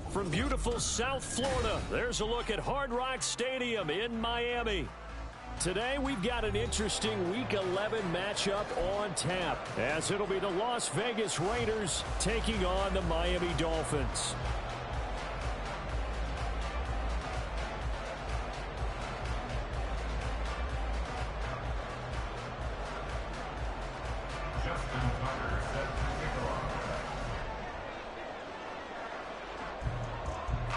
From beautiful South Florida, there's a look at Hard Rock Stadium in Miami. Today, we've got an interesting Week 11 matchup on tap, as it'll be the Las Vegas Raiders taking on the Miami Dolphins.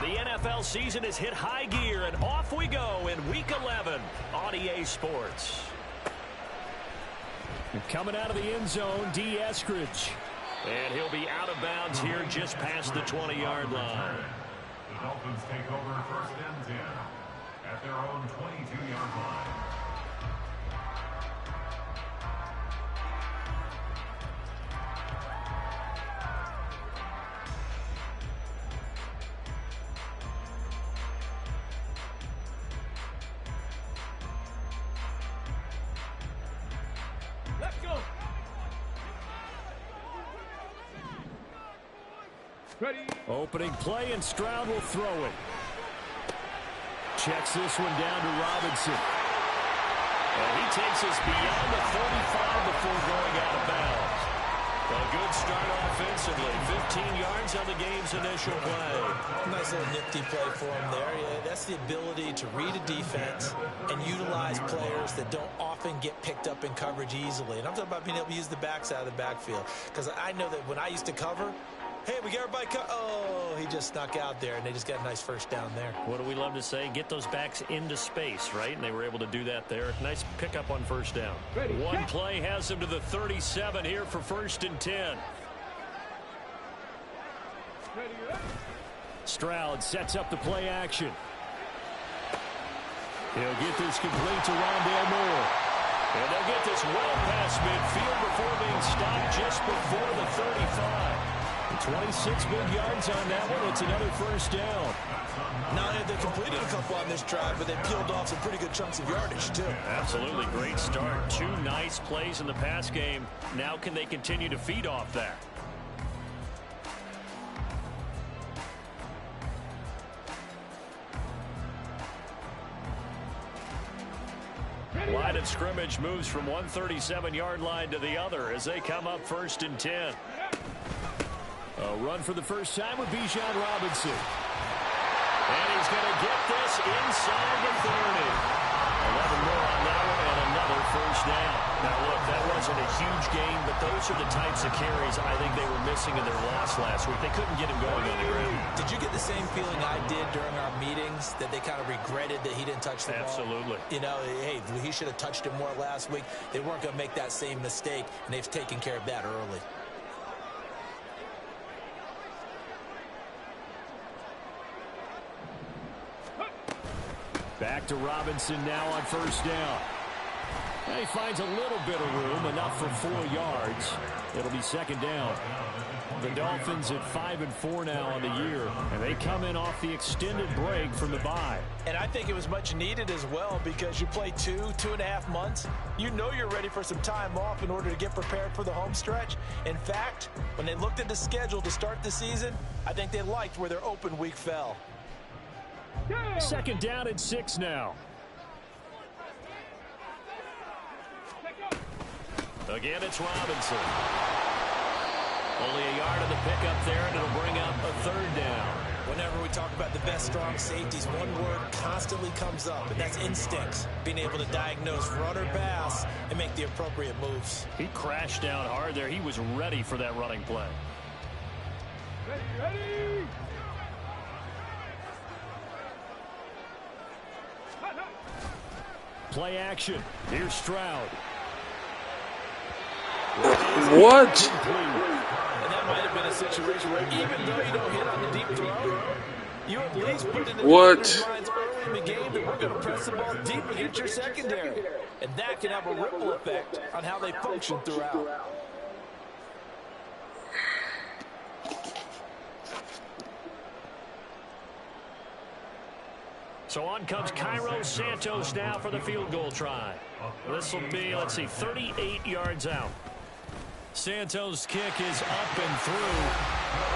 The NFL season has hit high gear, and off we go in Week 11 on EA Sports. Coming out of the end zone, D. Eskridge. And he'll be out of bounds here just past the 20-yard line. The Dolphins take over first and 10 at their own 22-yard line. Ready. Opening play, and Stroud will throw it. Checks this one down to Robinson. And he takes us beyond the 35 before going out of bounds. A good start offensively. 15 yards on the game's initial play. Nice little nifty play for him there. Yeah, that's the ability to read a defense and utilize players that don't often get picked up in coverage easily. And I'm talking about being able to use the backside of the backfield. Because I know that when I used to cover, hey, we got everybody oh, he just snuck out there, and they just got a nice first down there. What do we love to say? Get those backs into space, right? And they were able to do that there. Nice pickup on first down. Ready. One play has him to the 37 here for first and 10. Ready. Stroud sets up the play action. He'll get this complete to Rondale Moore. And they'll get this well past midfield before being stopped just before the 35. 26 big yards on that one. It's another first down. Not only have they completed a couple on this drive, but they peeled off some pretty good chunks of yardage, too. Absolutely great start. Two nice plays in the pass game. Now can they continue to feed off that? Line of scrimmage moves from one 37-yard line to the other as they come up first and 10. A run for the first time with Bijan Robinson. And he's going to get this inside the 30. 11 more on that one and another first down. Now, look, that wasn't a huge gain, but those are the types of carries I think they were missing in their loss last week. They couldn't get him going on the ground. Did you get the same feeling I did during our meetings, that they kind of regretted that he didn't touch the ball? Absolutely. You know, hey, he should have touched it more last week. They weren't going to make that same mistake, and they've taken care of that early. Back to Robinson now on first down. And he finds a little bit of room, enough for 4 yards. It'll be second down. The Dolphins at 5-4 now on the year, and they come in off the extended break from the bye. And I think it was much needed as well, because you play 2.5 months. You know you're ready for some time off in order to get prepared for the home stretch. In fact, when they looked at the schedule to start the season, I think they liked where their open week fell. Second down and 6 now. Again, it's Robinson. Only a yard of the pickup there, and it'll bring up a third down. Whenever we talk about the best strong safeties, one word constantly comes up, and that's instincts. Being able to diagnose run or pass and make the appropriate moves. He crashed down hard there. He was ready for that running play. Ready. Play action. Here's Stroud. What? And that might have been a situation where even though you don't hit on the deep throw, you at least put in the What? lines early in the game that we're going to press the ball deep against your secondary. And that can have a ripple effect on how they function throughout. So on comes Cairo Santos now for the field goal try. This will be, let's see, 38 yards out. Santos' kick is up and through.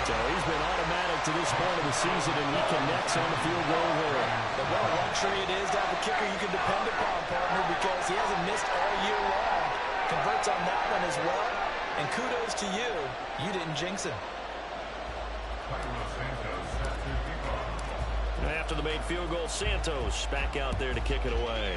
So he's been automatic to this point of the season, and he connects on the field goal there. But what a luxury it is to have a kicker you can depend upon, partner, because he hasn't missed all year long. Converts on that one as well. And kudos to you. You didn't jinx him. After the made field goal, Santos back out there to kick it away.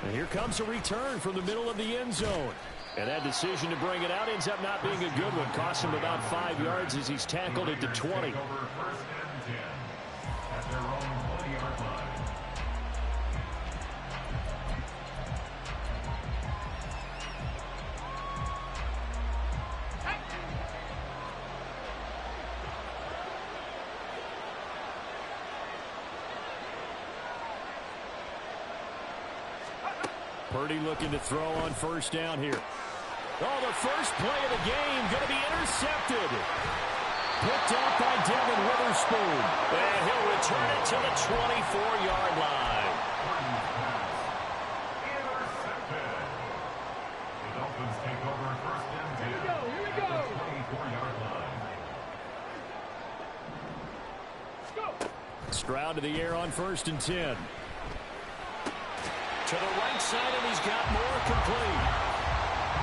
And here comes a return from the middle of the end zone. And that decision to bring it out ends up not being a good one. Costs him about 5 yards as he's tackled it to 20. First and 10 at their own 20-yard line. Purdy looking to throw on first down here. Oh, the first play of the game going to be intercepted. Picked up by Devin Witherspoon. And he'll return it to the 24-yard line. Intercepted. The Dolphins take over first and 10 Here we go. at the 24-yard line. Stroud to the air on first and 10. To the right side, and he's got more complete.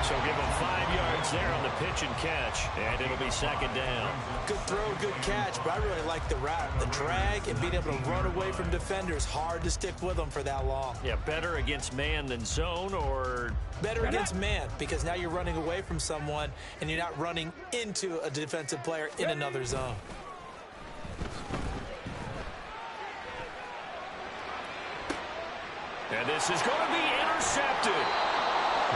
So give him 5 yards there on the pitch and catch, and it'll be second down. Good throw, good catch, but I really like the route. The drag and being able to run away from defenders. Hard to stick with them for that long. Yeah, better against man than zone, or... Better against man, because now you're running away from someone, and you're not running into a defensive player in another zone. And this is going to be intercepted.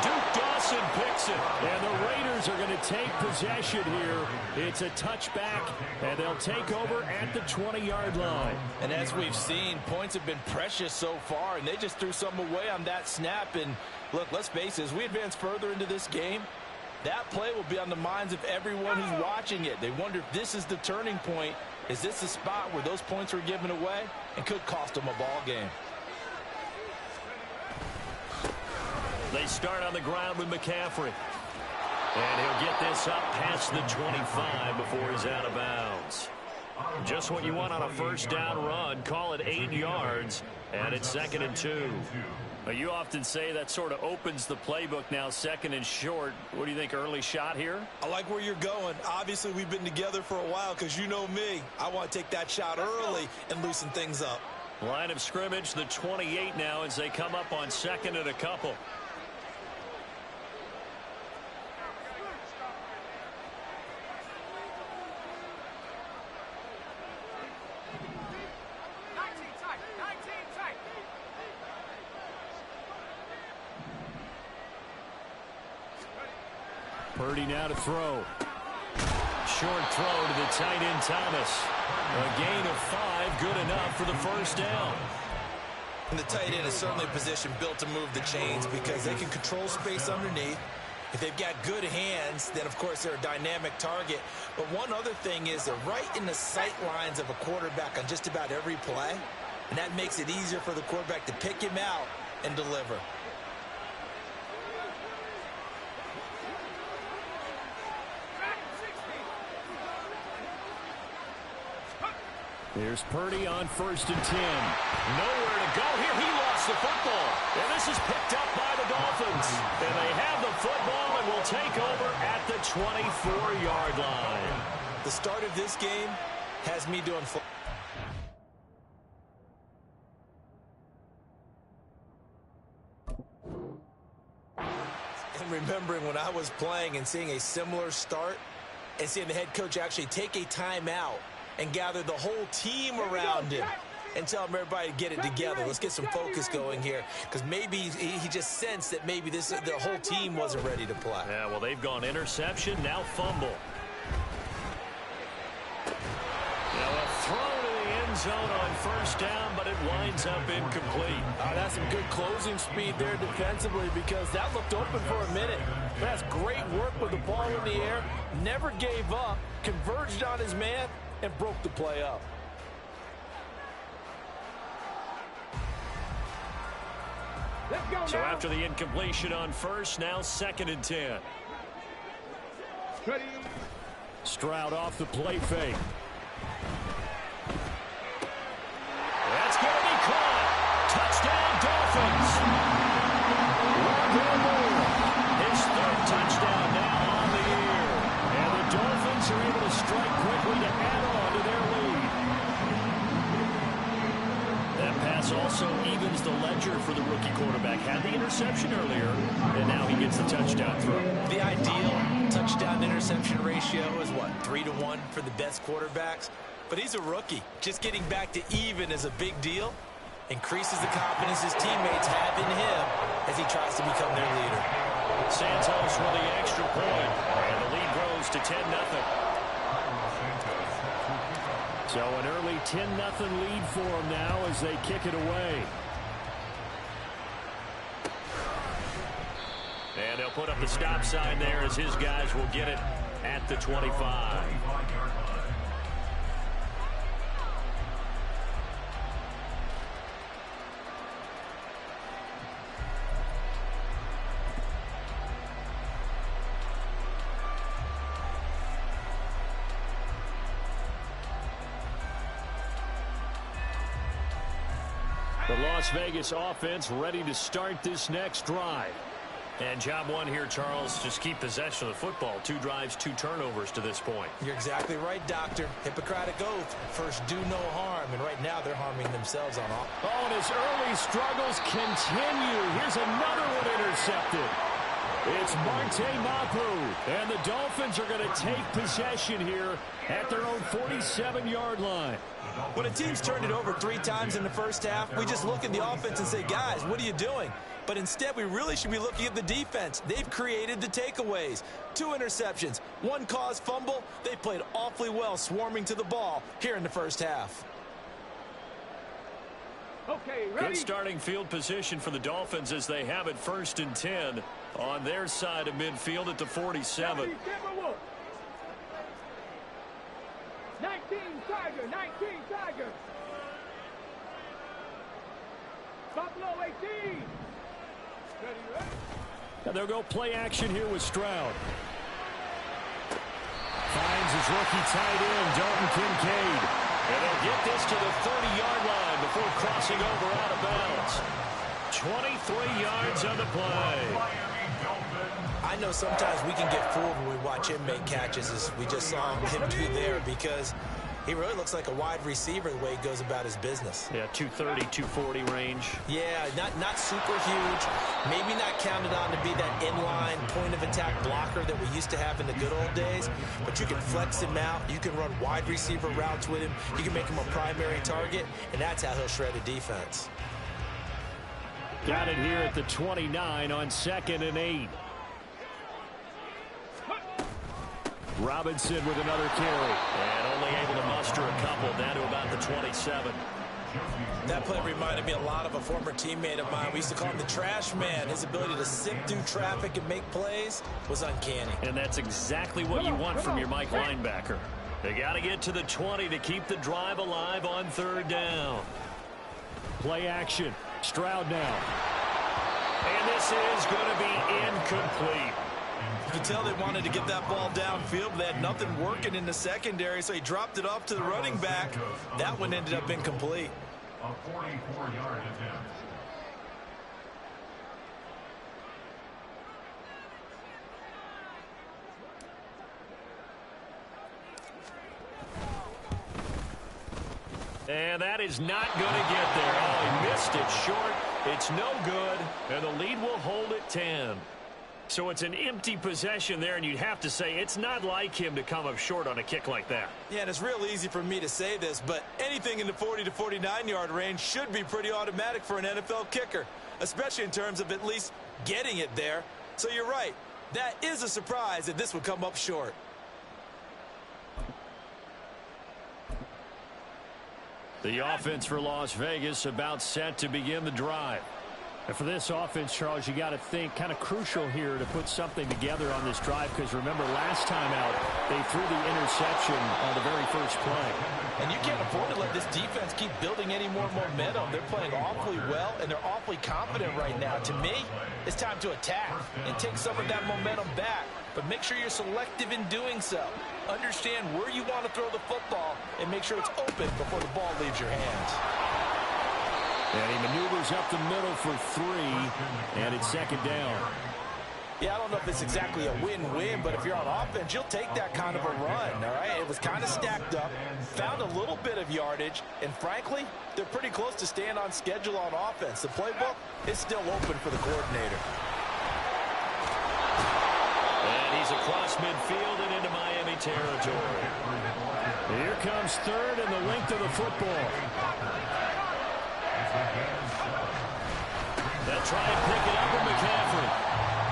Duke Dawson picks it. And the Raiders are going to take possession here. It's a touchback, and they'll take over at the 20-yard line. And as we've seen, points have been precious so far, and they just threw some away on that snap. And look, let's face it, as we advance further into this game, that play will be on the minds of everyone who's watching it. They wonder if this is the turning point. Is this the spot where those points were given away and could cost them a ball game? They start on the ground with McCaffrey. And he'll get this up past the 25 before he's out of bounds. Just what you want on a first down run. Call it 8 yards, and it's 2nd and 2. You often say that sort of opens the playbook now, 2nd and short. What do you think, early shot here? I like where you're going. Obviously, we've been together for a while because you know me. I want to take that shot early and loosen things up. Line of scrimmage, the 28 now as they come up on 2nd and a couple. Purdy now to throw. Short throw to the tight end Thomas. A gain of 5, good enough for the first down. And the tight end is certainly a position built to move the chains because they can control space underneath. If they've got good hands, then of course they're a dynamic target. But one other thing is they're right in the sight lines of a quarterback on just about every play. And that makes it easier for the quarterback to pick him out and deliver. Here's Purdy on first and 10. Nowhere to go here. He lost the football. And this is picked up by the Dolphins. And they have the football and will take over at the 24-yard line. The start of this game has me doing... And remembering when I was playing and seeing a similar start and seeing the head coach actually take a timeout and gather the whole team around him and tell him everybody to get it together. Let's get some focus going here because maybe he just sensed that maybe the whole team wasn't ready to play. Yeah, well, they've gone interception, now fumble. Now a throw to the end zone on first down, but it winds up incomplete. That's some good closing speed there defensively because that looked open for a minute. That's great work with the ball in the air. Never gave up, converged on his man, and broke the play up. Let's go So now. after the incompletion on first, now 2nd and 10. Ready. Stroud off the play fake. That's going to be caught. Touchdown, Dolphins. His third touchdown now on the year. And the Dolphins are able to strike quickly to add on to their lead. That pass also evens the ledger for the rookie quarterback. Had the interception earlier, and now he gets the touchdown throw. The ideal touchdown-interception ratio is, what, 3-to-1 for the best quarterbacks? But he's a rookie. Just getting back to even is a big deal. Increases the confidence his teammates have in him as he tries to become their leader. Santos with the extra point, and the lead grows to 10-0. So an early 10-0 lead for them now as they kick it away. And they'll put up the stop sign there as his guys will get it at the 25. The Las Vegas offense ready to start this next drive. And job one here, Charles, just keep possession of the football. 2 drives, 2 turnovers to this point. You're exactly right, Doctor. Hippocratic oath. First, do no harm. And right now, they're harming themselves on all. Oh, and his early struggles continue. Here's another one intercepted. It's Marte Mapu. And the Dolphins are going to take possession here at their own 47-yard line. When a team's turned it over 3 times in the first half, we just look at the offense and say, guys, what are you doing? But instead, we really should be looking at the defense. They've created the takeaways. 2 interceptions, 1 caused fumble. They played awfully well swarming to the ball here in the first half. Okay, ready. Good starting field position for the Dolphins as they have it 1st and 10 on their side of midfield at the 47. 19 Tiger, 19 Tiger. Buffalo 18. Ready, ready. And they'll go play action here with Stroud. Finds his rookie tight end, Dalton Kincaid. And they'll get this to the 30-yard line before crossing over out of bounds. 23 yards on the play. I know sometimes we can get fooled when we watch him make catches, as we just saw him do there, because he really looks like a wide receiver the way he goes about his business. Yeah, 230, 240 range. Yeah, not super huge. Maybe not counted on to be that inline point-of-attack blocker that we used to have in the good old days. But you can flex him out. You can run wide receiver routes with him. You can make him a primary target, and that's how he'll shred a defense. Got it here at the 29 on 2nd and 8. Robinson with another carry. And only able to muster a couple down to about the 27. That play reminded me a lot of a former teammate of mine. We used to call him the trash man. His ability to sift through traffic and make plays was uncanny. And that's exactly what you want from your Mike linebacker. They got to get to the 20 to keep the drive alive on 3rd down. Play action. Stroud now. And this is going to be incomplete. You can tell they wanted to get that ball downfield, but they had nothing working in the secondary, so he dropped it off to the running back. That one ended up incomplete. A 44-yard attempt. And that is not going to get there. Oh, he missed it short. It's no good, and the lead will hold at 10. So it's an empty possession there, and you'd have to say it's not like him to come up short on a kick like that. Yeah, and it's real easy for me to say this, but anything in the 40 to 49-yard range should be pretty automatic for an NFL kicker, especially in terms of at least getting it there. So you're right. That is a surprise that this would come up short. The offense for Las Vegas about set to begin the drive. And for this offense, Charles, you got to think kind of crucial here to put something together on this drive, because remember last time out they threw the interception on the very first play. And you can't afford to let this defense keep building any more momentum. They're playing awfully well, and they're awfully confident right now. To me, it's time to attack and take some of that momentum back but make sure you're selective in doing so. Understand where you want to throw the football and make sure it's open before the ball leaves your hands. And he maneuvers up the middle for 3, and it's second down. Yeah, I don't know if it's exactly a win-win, but if you're on offense, you'll take that kind of a run, all right? It was kind of stacked up, found a little bit of yardage, and frankly, they're pretty close to staying on schedule on offense. The playbook is still open for the coordinator. And he's across midfield and into Miami territory. Here comes third and the length of the football. They'll try and pick it up with McCaffrey.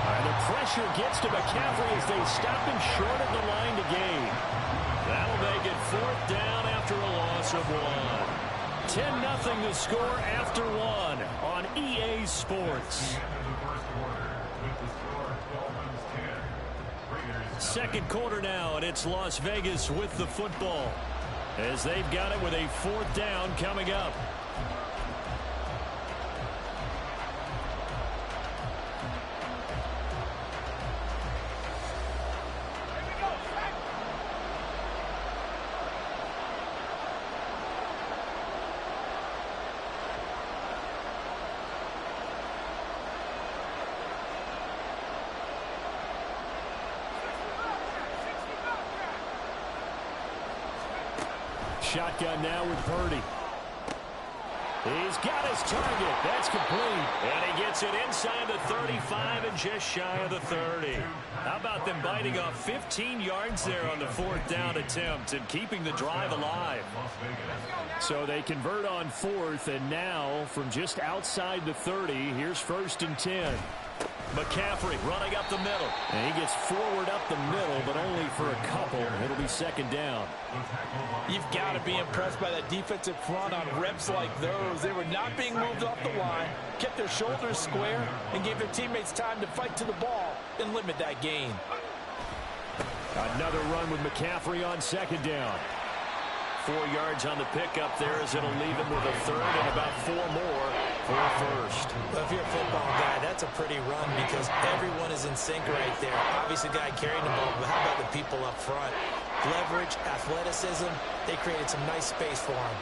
And the pressure gets to McCaffrey as they stop him short of the line to gain. That'll make it 4th down after a loss of 1. 10-0 the score after 1 on EA Sports. Second quarter now, and it's Las Vegas with the football as they've got it with a 4th down coming up. Shotgun now with Purdy. He's got his target. That's complete. And he gets it inside the 35 and just shy of the 30. How about them biting off 15 yards there on the 4th down attempt and keeping the drive alive? So they convert on 4th, and now from just outside the 30, here's 1st and 10. McCaffrey running up the middle. And he gets forward up the middle, but only for a couple. It'll be 2nd down. You've got to be impressed by that defensive front on reps like those. They were not being moved off the line, kept their shoulders square, and gave their teammates time to fight to the ball and limit that gain. Another run with McCaffrey on 2nd down. 4 yards on the pickup there as it'll leave him with a 3rd and about 4 more for a 1st. Well, if you're a football guy, that's a pretty run because everyone is in sync right there. Obviously, the guy carrying the ball, but how about the people up front? Leverage, athleticism, they created some nice space for him.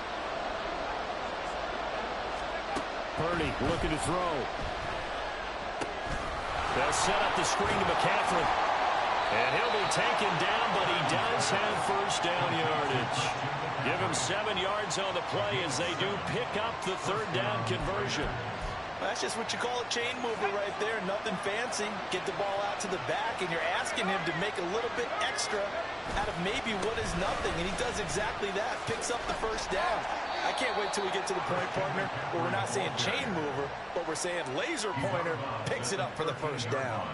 Purdy looking to throw. They'll set up the screen to McCaffrey. And he'll be taken down, but he does have 1st down yardage. Give him 7 yards on the play as they do pick up the 3rd down conversion. That's just what you call a chain mover right there. Nothing fancy. Get the ball out to the back, and you're asking him to make a little bit extra out of maybe what is nothing, and he does exactly that. Picks up the 1st down. I can't wait till we get to the point, partner, where we're not saying chain mover, but we're saying laser pointer picks it up for the 1st down.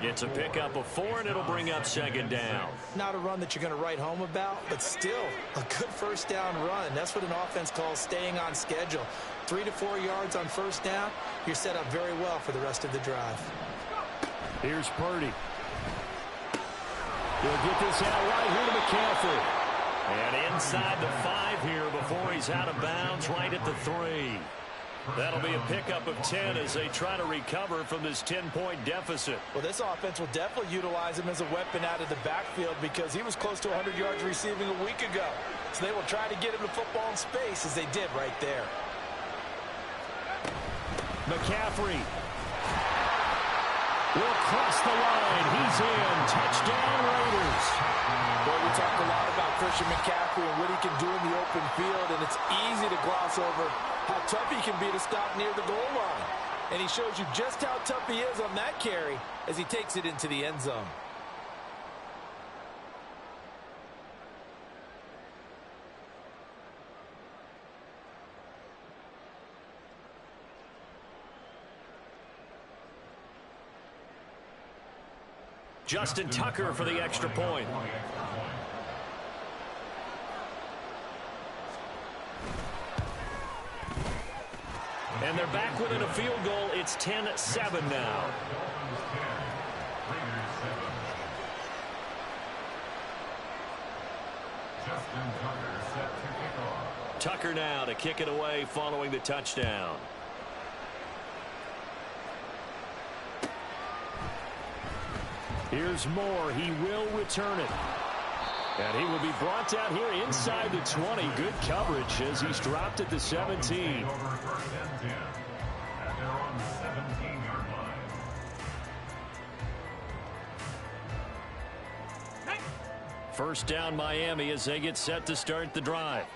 It's a pickup of 4, and it'll bring up 2nd down. Not a run that you're going to write home about, but still a good 1st down run. That's what an offense calls staying on schedule. 3 to 4 yards on 1st down, you're set up very well for the rest of the drive. Here's Purdy. He'll get this out right here to McCaffrey. And inside the 5 here before he's out of bounds right at the 3. That'll be a pickup of 10 as they try to recover from this 10-point deficit. Well, this offense will definitely utilize him as a weapon out of the backfield because he was close to 100 yards receiving a week ago. So they will try to get him the football in space as they did right there. McCaffrey will cross the line. He's in. Touchdown, Raiders. Boy, we talk a lot about Christian McCaffrey and what he can do in the open field, and it's easy to gloss over how tough he can be to stop near the goal line. And he shows you just how tough he is on that carry as he takes it into the end zone. Justin Tucker for the extra point. And they're back within a field goal. It's 10-7 now. Tucker now to kick it away following the touchdown. Here's Moore. He will return it. And he will be brought down here inside the 20. Good coverage as he's dropped at the 17. First down Miami as they get set to start the drive.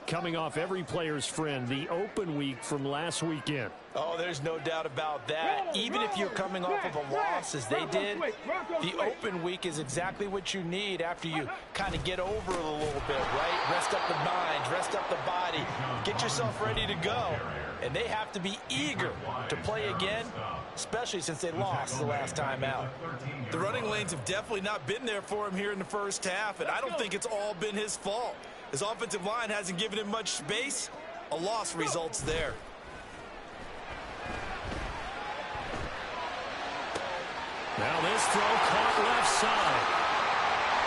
Coming off every player's friend, the open week from last weekend. Oh, there's no doubt about that. Even if you're coming off of a loss as they did, the open week is exactly what you need after you kind of get over it a little bit, right? Rest up the mind, rest up the body, get yourself ready to go. And they have to be eager to play again, especially since they lost the last time out. The running lanes have definitely not been there for him here in the first half, and I don't think it's all been his fault. His offensive line hasn't given him much space. A loss results there. Now this throw caught left side.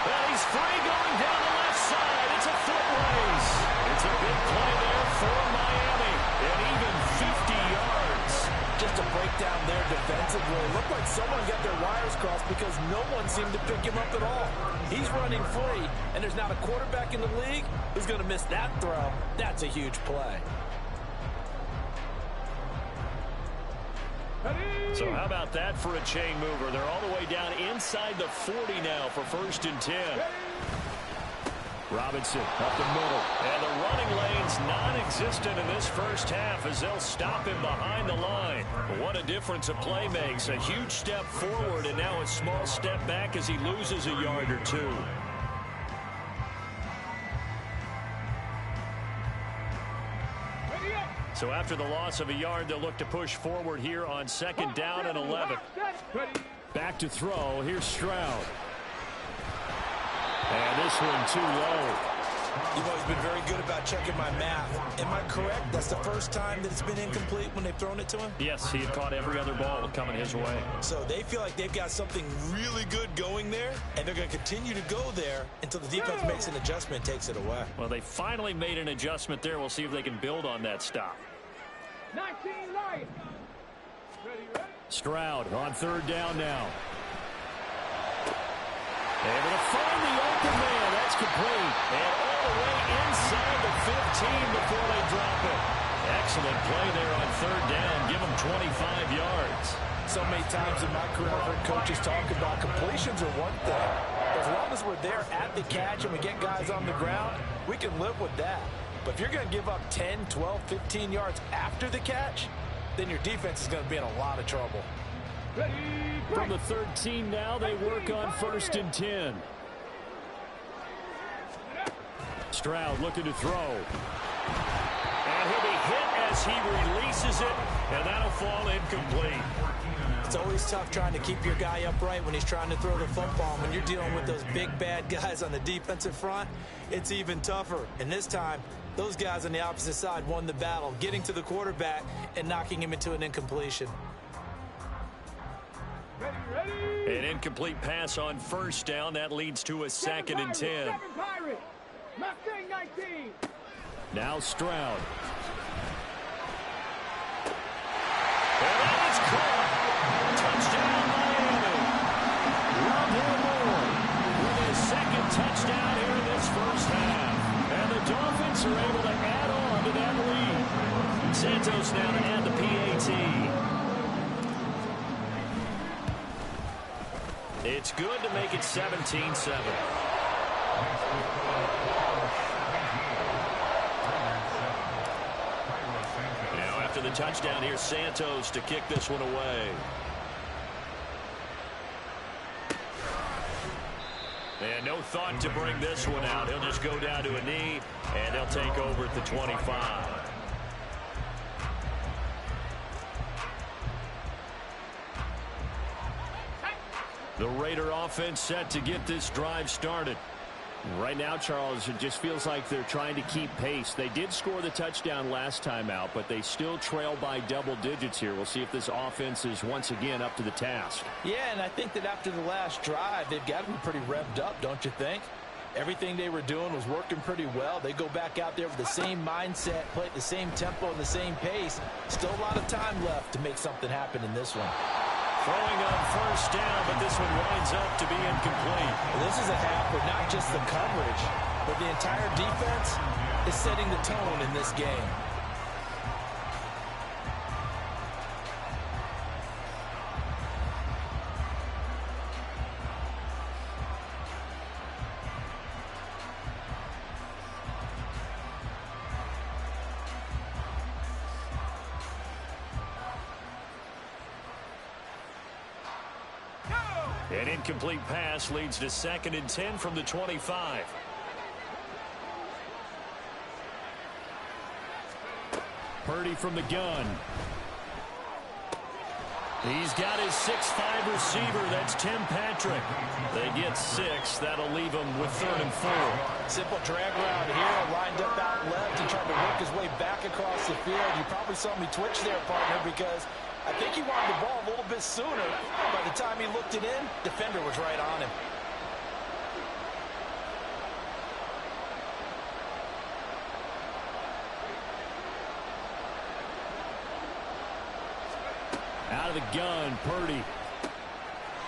And he's free going down the left side. It's a foot race. It's a big play there for Miami. And even 50 yards. Just a breakdown there defensively. It looked like someone got their wires crossed because no one seemed to pick him up at all. He's running free, and there's not a quarterback in the league who's going to miss that throw. That's a huge play. So how about that for a chain mover? They're all the way down inside the 40 now for 1st and 10. Robinson up the middle. And the running lane's non-existent in this first half as they'll stop him behind the line. What a difference a play makes. A huge step forward and now a small step back as he loses a yard or two. So after the loss of a yard, they'll look to push forward here on 2nd down and 11. Back to throw. Here's Stroud. And this one too low. You've always been very good about checking my math. Am I correct? That's the first time that it's been incomplete when they've thrown it to him? Yes, he had caught every other ball coming his way. So they feel like they've got something really good going there, and they're going to continue to go there until the defense makes an adjustment and takes it away. Well, they finally made an adjustment there. We'll see if they can build on that stop. 19 Lions. Stroud on 3rd down now. Able to find the open man. That's complete. And all the way inside the 15 before they drop it. Excellent play there on 3rd down. Give them 25 yards. So many times in my career, I've heard coaches talk about completions are one thing. As long as we're there at the catch and we get guys on the ground, we can live with that. But if you're going to give up 10, 12, 15 yards after the catch, then your defense is going to be in a lot of trouble. From the 13 now, they work on 1st and 10. Stroud looking to throw. And he'll be hit as he releases it, and that'll fall incomplete. It's always tough trying to keep your guy upright when he's trying to throw the football. When you're dealing with those big, bad guys on the defensive front, it's even tougher. And this time, those guys on the opposite side won the battle, getting to the quarterback and knocking him into an incompletion. An incomplete pass on 1st down. That leads to a 2nd and 10. Now Stroud. And that is caught. Touchdown, Miami. Rondell Moore with his 2nd touchdown here in this first half. And the Dolphins are able to add on to that lead. Santos now to add the PAT. It's good to make it 17-7. Now after the touchdown, here's Santos to kick this one away. And no thought to bring this one out. He'll just go down to a knee, and they'll take over at the 25. The Raider offense set to get this drive started. Right now, Charles, it just feels like they're trying to keep pace. They did score the touchdown last time out, but they still trail by double digits here. We'll see if this offense is once again up to the task. Yeah, and I think that after the last drive, they've got to be pretty revved up, don't you think? Everything they were doing was working pretty well. They go back out there with the same mindset, play at the same tempo and the same pace. Still a lot of time left to make something happen in this one. Throwing on first down, but this one winds up to be incomplete. Well, this is a half where not just the coverage, but the entire defense is setting the tone in this game. An incomplete pass leads to 2nd and 10 from the 25. Purdy from the gun. He's got his 6'5" receiver. That's Tim Patrick. They get 6. That'll leave him with 3rd and 4. Simple drag route here. Lined up out left and trying to work his way back across the field. You probably saw me twitch there, partner, because I think he wanted the ball a little bit sooner. By the time he looked it in, defender was right on him. Out of the gun, Purdy.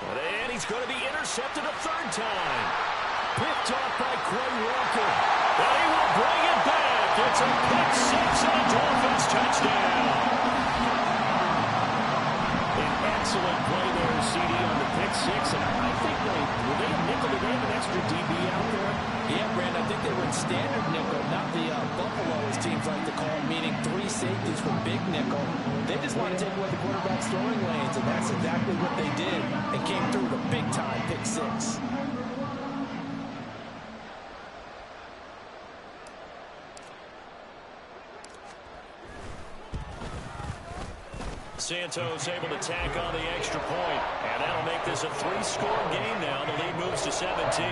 And he's going to be intercepted a 3rd time. Picked off by Quay Walker. And he will bring it back. It's a pick 6 and a Dolphins touchdown. Excellent play there, CD, on the pick 6. And I think were they a nickel? Did they have an extra DB out there? Yeah, Brandon, I think they were in standard nickel, not the Buffalo, as teams like to call it, meaning 3 safeties for big nickel. They just want to take away the quarterback's throwing lanes, and that's exactly what they did and came through with a big-time pick 6. Santos able to tack on the extra point, and that'll make this a 3-score game now. The lead moves to 17.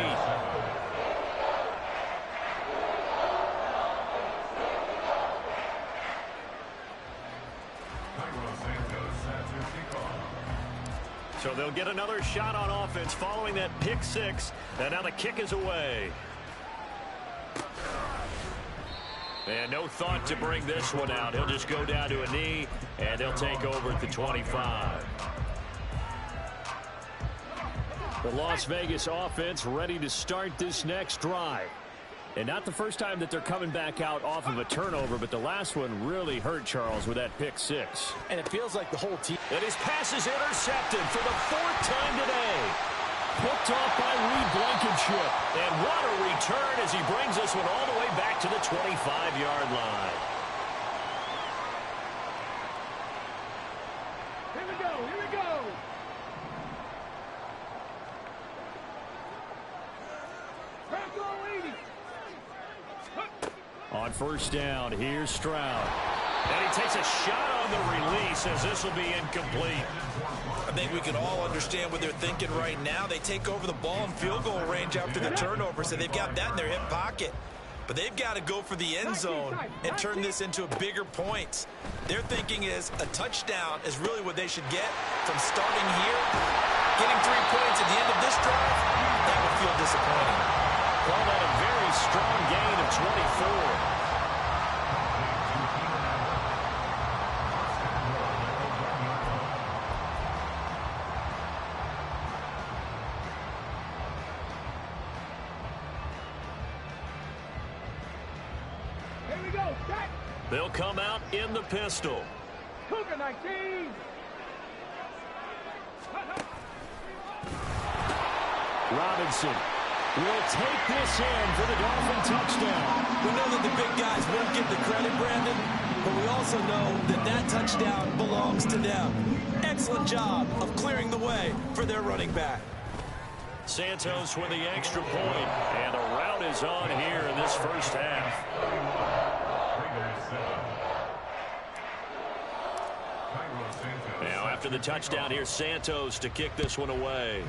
So they'll get another shot on offense following that pick 6, and now the kick is away. And no thought to bring this one out. He'll just go down to a knee, and they'll take over at the 25. The Las Vegas offense ready to start this next drive. And not the first time that they're coming back out off of a turnover, but the last one really hurt Charles with that pick 6. And it feels like the whole team. And his pass is intercepted for the 4th time today. Picked off by Reed Blankenship. And what a return as he brings this one all the way back to the 25-yard line. Here we go, here we go. On first down, here's Stroud. And he takes a shot on the release as this will be incomplete. I think we can all understand what they're thinking right now. They take over the ball in field goal range after the turnover, so they've got that in their hip pocket. But they've got to go for the end zone and turn this into a bigger point. Their thinking is a touchdown is really what they should get from starting here. Getting 3 points at the end of this drive, that would feel disappointing. Well, that a very strong gain of 24. They'll come out in the pistol. Cougar 19. Robinson will take this in for the Dolphin touchdown. We know that the big guys won't get the credit, Brandon, but we also know that that touchdown belongs to them. Excellent job of clearing the way for their running back. Santos with the extra point, and the route is on here in this first half. Now after the touchdown, here's Santos to kick this one away.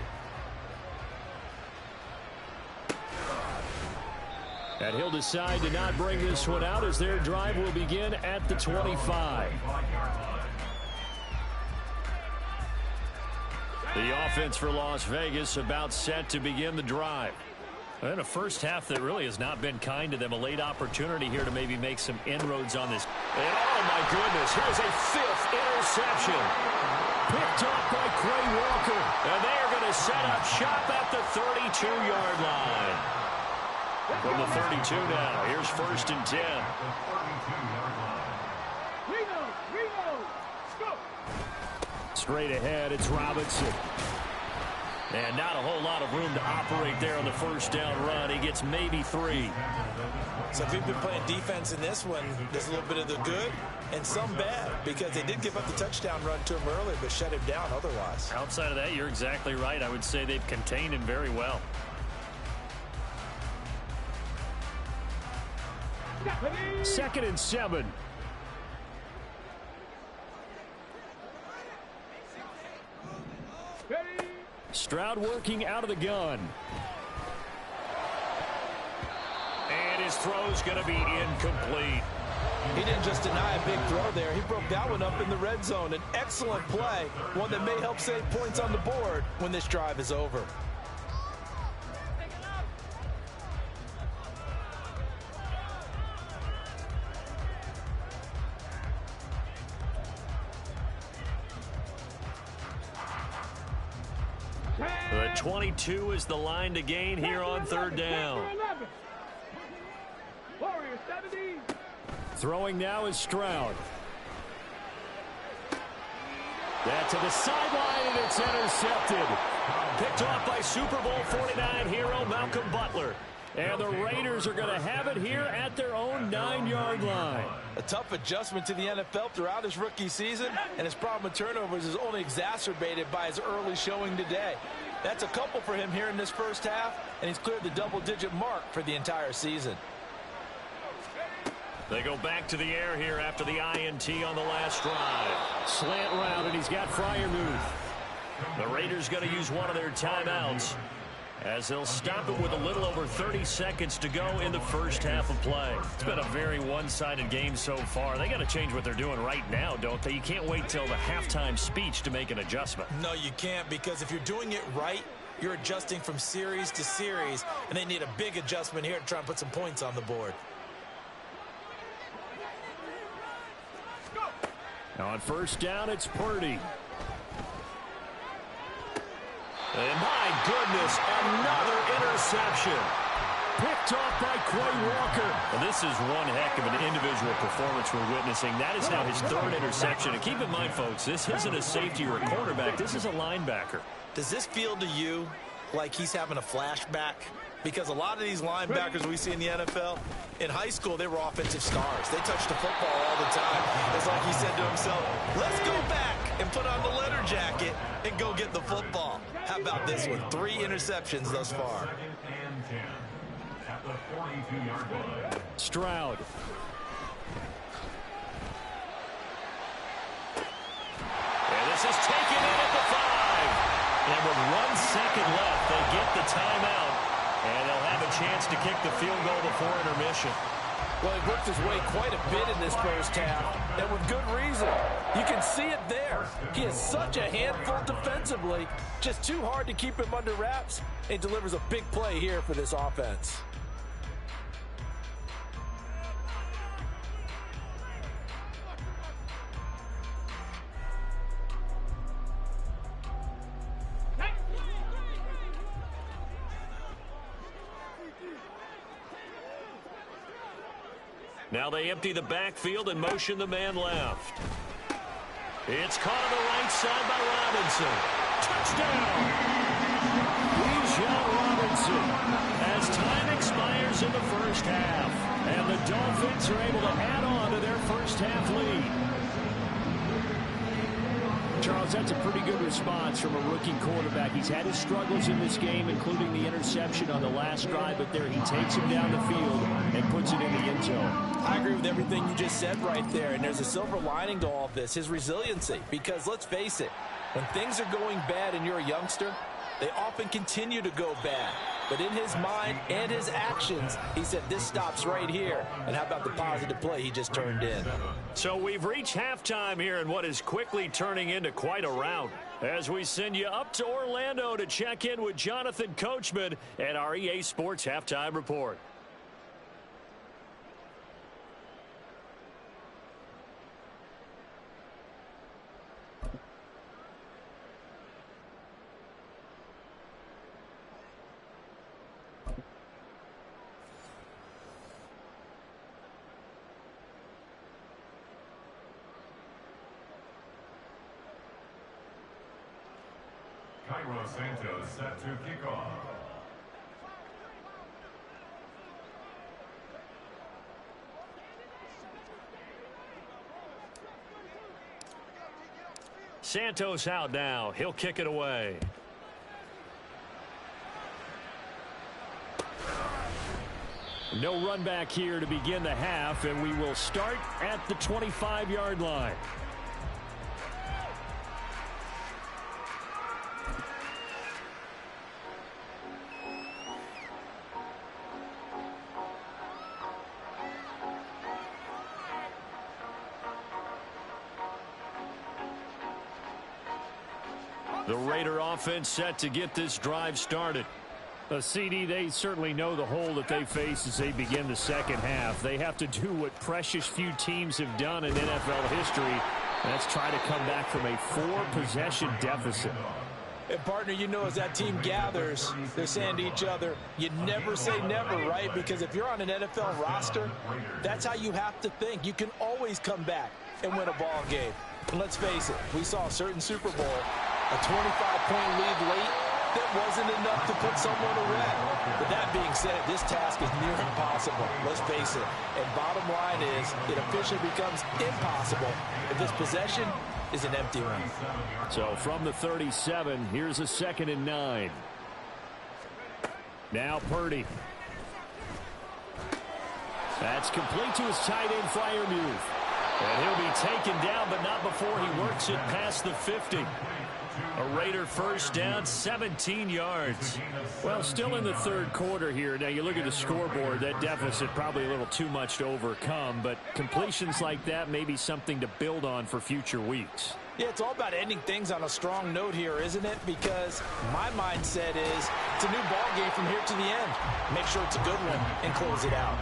And he'll decide to not bring this one out as their drive will begin at the 25. The offense for Las Vegas about set to begin the drive. And a first half that really has not been kind to them. A late opportunity here to maybe make some inroads on this. And oh my goodness, here's a 5th interception. Picked off by Quay Walker. And they are going to set up shop at the 32-yard line. From the 32 now, here's 1st and 10. Straight ahead, it's Robinson. And not a whole lot of room to operate there on the first down run. He gets maybe 3. So if you've been playing defense in this one, there's a little bit of the good and some bad, because they did give up the touchdown run to him earlier, but shut him down otherwise. Outside of that, you're exactly right. I would say they've contained him very well. Second and 7. Stroud working out of the gun. And his throw's going to be incomplete. He didn't just deny a big throw there. He broke that one up in the red zone. An excellent play, one that may help save points on the board when this drive is over. The 22 is the line to gain here on 3rd down. Throwing now is Stroud. That to the sideline, and it's intercepted. Picked off by Super Bowl 49 hero Malcolm Butler. And the Raiders are going to have it here at their own 9-yard line. A tough adjustment to the NFL throughout his rookie season, and his problem with turnovers is only exacerbated by his early showing today. That's a couple for him here in this first half, and he's cleared the double-digit mark for the entire season. They go back to the air here after the INT on the last drive. Slant route, and he's got Freiermuth. The Raiders going to use one of their timeouts as they'll stop it with a little over 30 seconds to go in the first half of play. It's been a very one-sided game so far. They got to change what they're doing right now, don't they? You can't wait till the halftime speech to make an adjustment. No, you can't, because if you're doing it right, you're adjusting from series to series, and they need a big adjustment here to try and put some points on the board. Now on first down, it's Purdy. And my goodness, another interception. Picked off by Quay Walker. And this is one heck of an individual performance we're witnessing. That is now his 3rd interception. And keep in mind, folks, this isn't a safety or a cornerback. This is a linebacker. Does this feel to you like he's having a flashback? Because a lot of these linebackers we see in the NFL, in high school, they were offensive stars. They touched the football all the time. It's like he said to himself, let's go back and put on the leather jacket and go get the football. How about this one? 3 interceptions thus far. Stroud. And this is taken in at the 5. And with 1 second left, they get the timeout. And they'll have a chance to kick the field goal before intermission. Well, he worked his way quite a bit in this first half, and with good reason. You can see it there. He is such a handful defensively, just too hard to keep him under wraps, and delivers a big play here for this offense. Now they empty the backfield and motion the man left. It's caught on the right side by Robinson. Touchdown! Bijan Robinson as time expires in the first half. And the Dolphins are able to add on to their first half lead. Charles, that's a pretty good response from a rookie quarterback. He's had his struggles in this game, including the interception on the last drive, but there he takes him down the field and puts it in the end zone. I agree with everything you just said right there, and there's a silver lining to all of this, his resiliency. Because let's face it, when things are going bad and you're a youngster, they often continue to go bad. But in his mind and his actions, he said, this stops right here. And how about the positive play he just turned in? So we've reached halftime here in what is quickly turning into quite a rout, as we send you up to Orlando to check in with Jonathan Coachman and our EA Sports Halftime Report. Cairo Santos set to kick off. Santos out now. He'll kick it away. No run back here to begin the half, and we will start at the 25-yard line. The Raider offense set to get this drive started. CD, they certainly know the hole that they face as they begin the second half. They have to do what precious few teams have done in NFL history. That's try to come back from a 4-possession deficit. And partner, you know, as that team gathers, they're saying to each other, you never say never, right? Because if you're on an NFL roster, that's how you have to think. You can always come back and win a ball game. And let's face it, we saw a certain Super Bowl, a 25-point lead late, that wasn't enough to put someone away. But that being said, this task is near impossible. Let's face it. And bottom line is, it officially becomes impossible if this possession is an empty one. So from the 37, here's a 2nd and 9. Now Purdy. That's complete to his tight end, Freiermuth. And he'll be taken down, but not before he works it past the 50. A Raider first down, 17 yards. Well, still in the third quarter here. Now, you look at the scoreboard, that deficit probably a little too much to overcome, but completions like that may be something to build on for future weeks. Yeah, it's all about ending things on a strong note here, isn't it? Because my mindset is it's a new ball game from here to the end. Make sure it's a good one and close it out.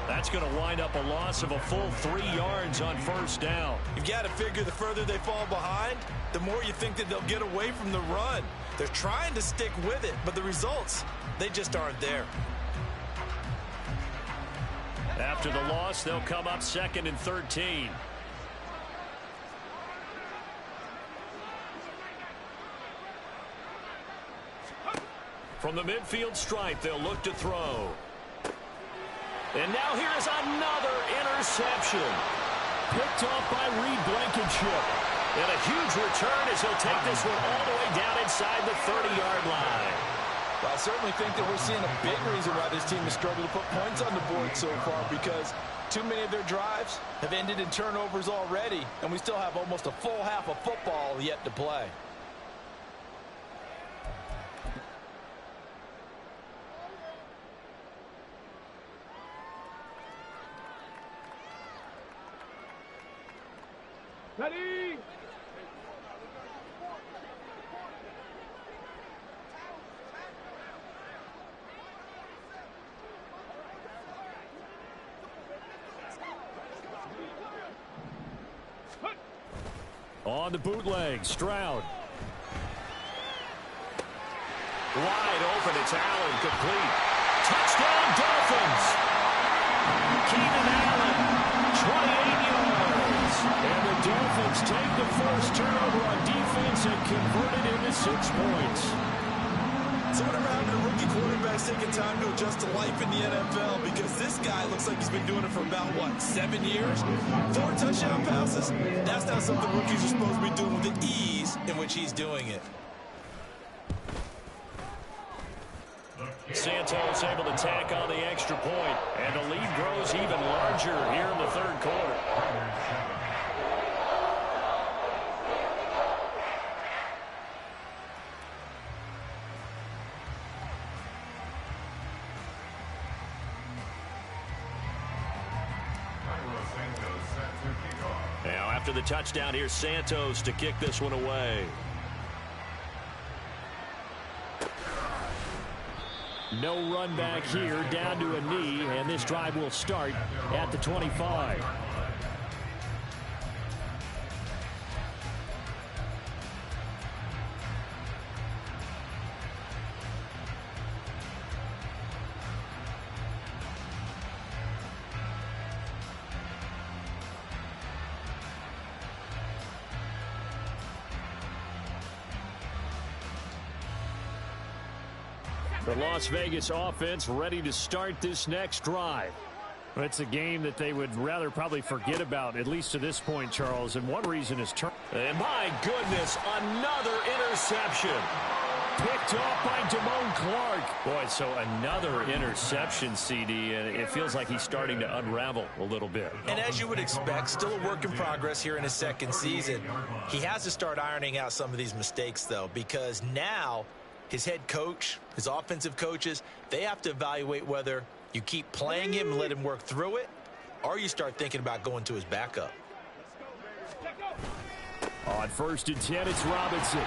That's going to wind up a loss of a full 3 yards on first down. You've got to figure the further they fall behind, the more you think that they'll get away from the run. They're trying to stick with it, but the results, they just aren't there. After the loss, they'll come up 2nd and 13. From the midfield stripe, they'll look to throw. And now here's another interception. Picked off by Reed Blankenship. And a huge return as he'll take this one all the way down inside the 30-yard line. Well, I certainly think that we're seeing a big reason why this team has struggled to put points on the board so far, because too many of their drives have ended in turnovers already, and we still have almost a full half of football yet to play. Ready? On the bootleg, Stroud. Wide open, it's Allen, complete. Touchdown, Dolphins! Keenan Allen, 28 yards. And the Dolphins take the first turnover on defense and convert it into 6 points. So whatever happened to rookie quarterbacks taking time to adjust to life in the NFL, because this guy looks like he's been doing it for about, 7 years? 4 touchdown passes? That's not something rookies are supposed to be doing with the ease in which he's doing it. Santos able to tack on the extra point, and the lead grows even larger here in the third quarter. Now after the touchdown, here's Santos to kick this one away. No run back here, down to a knee, and this drive will start at the 25. The Las Vegas offense ready to start this next drive. It's a game that they would rather probably forget about, at least to this point, Charles. And one reason is and my goodness, another interception. Picked off by Damone Clark. Boy, so another interception, CD, and it feels like he's starting to unravel a little bit. And as you would expect, still a work in progress here in his second season. He has to start ironing out some of these mistakes, though, because now his head coach, his offensive coaches, they have to evaluate whether you keep playing him and let him work through it, or you start thinking about going to his backup. On 1st and 10, it's Robinson.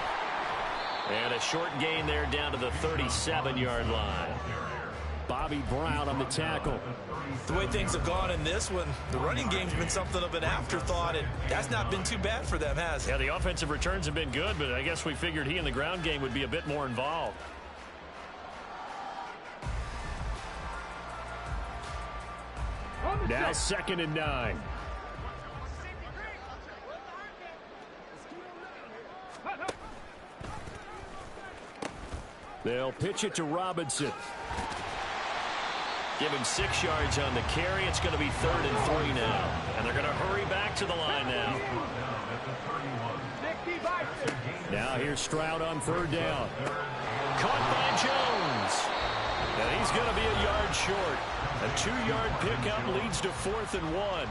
And a short gain there down to the 37-yard line. Bobby Brown on the tackle. The way things have gone in this one, the running game's been something of an afterthought, and that's not been too bad for them, has it? Yeah, the offensive returns have been good, but I guess we figured he in the ground game would be a bit more involved. Now 2nd and 9. They'll pitch it to Robinson. Give him 6 yards on the carry. It's going to be 3rd and 3 now. And they're going to hurry back to the line now. Now here's Stroud on 3rd down. Caught by Jones. And he's going to be a yard short. A 2-yard pickup leads to 4th and 1.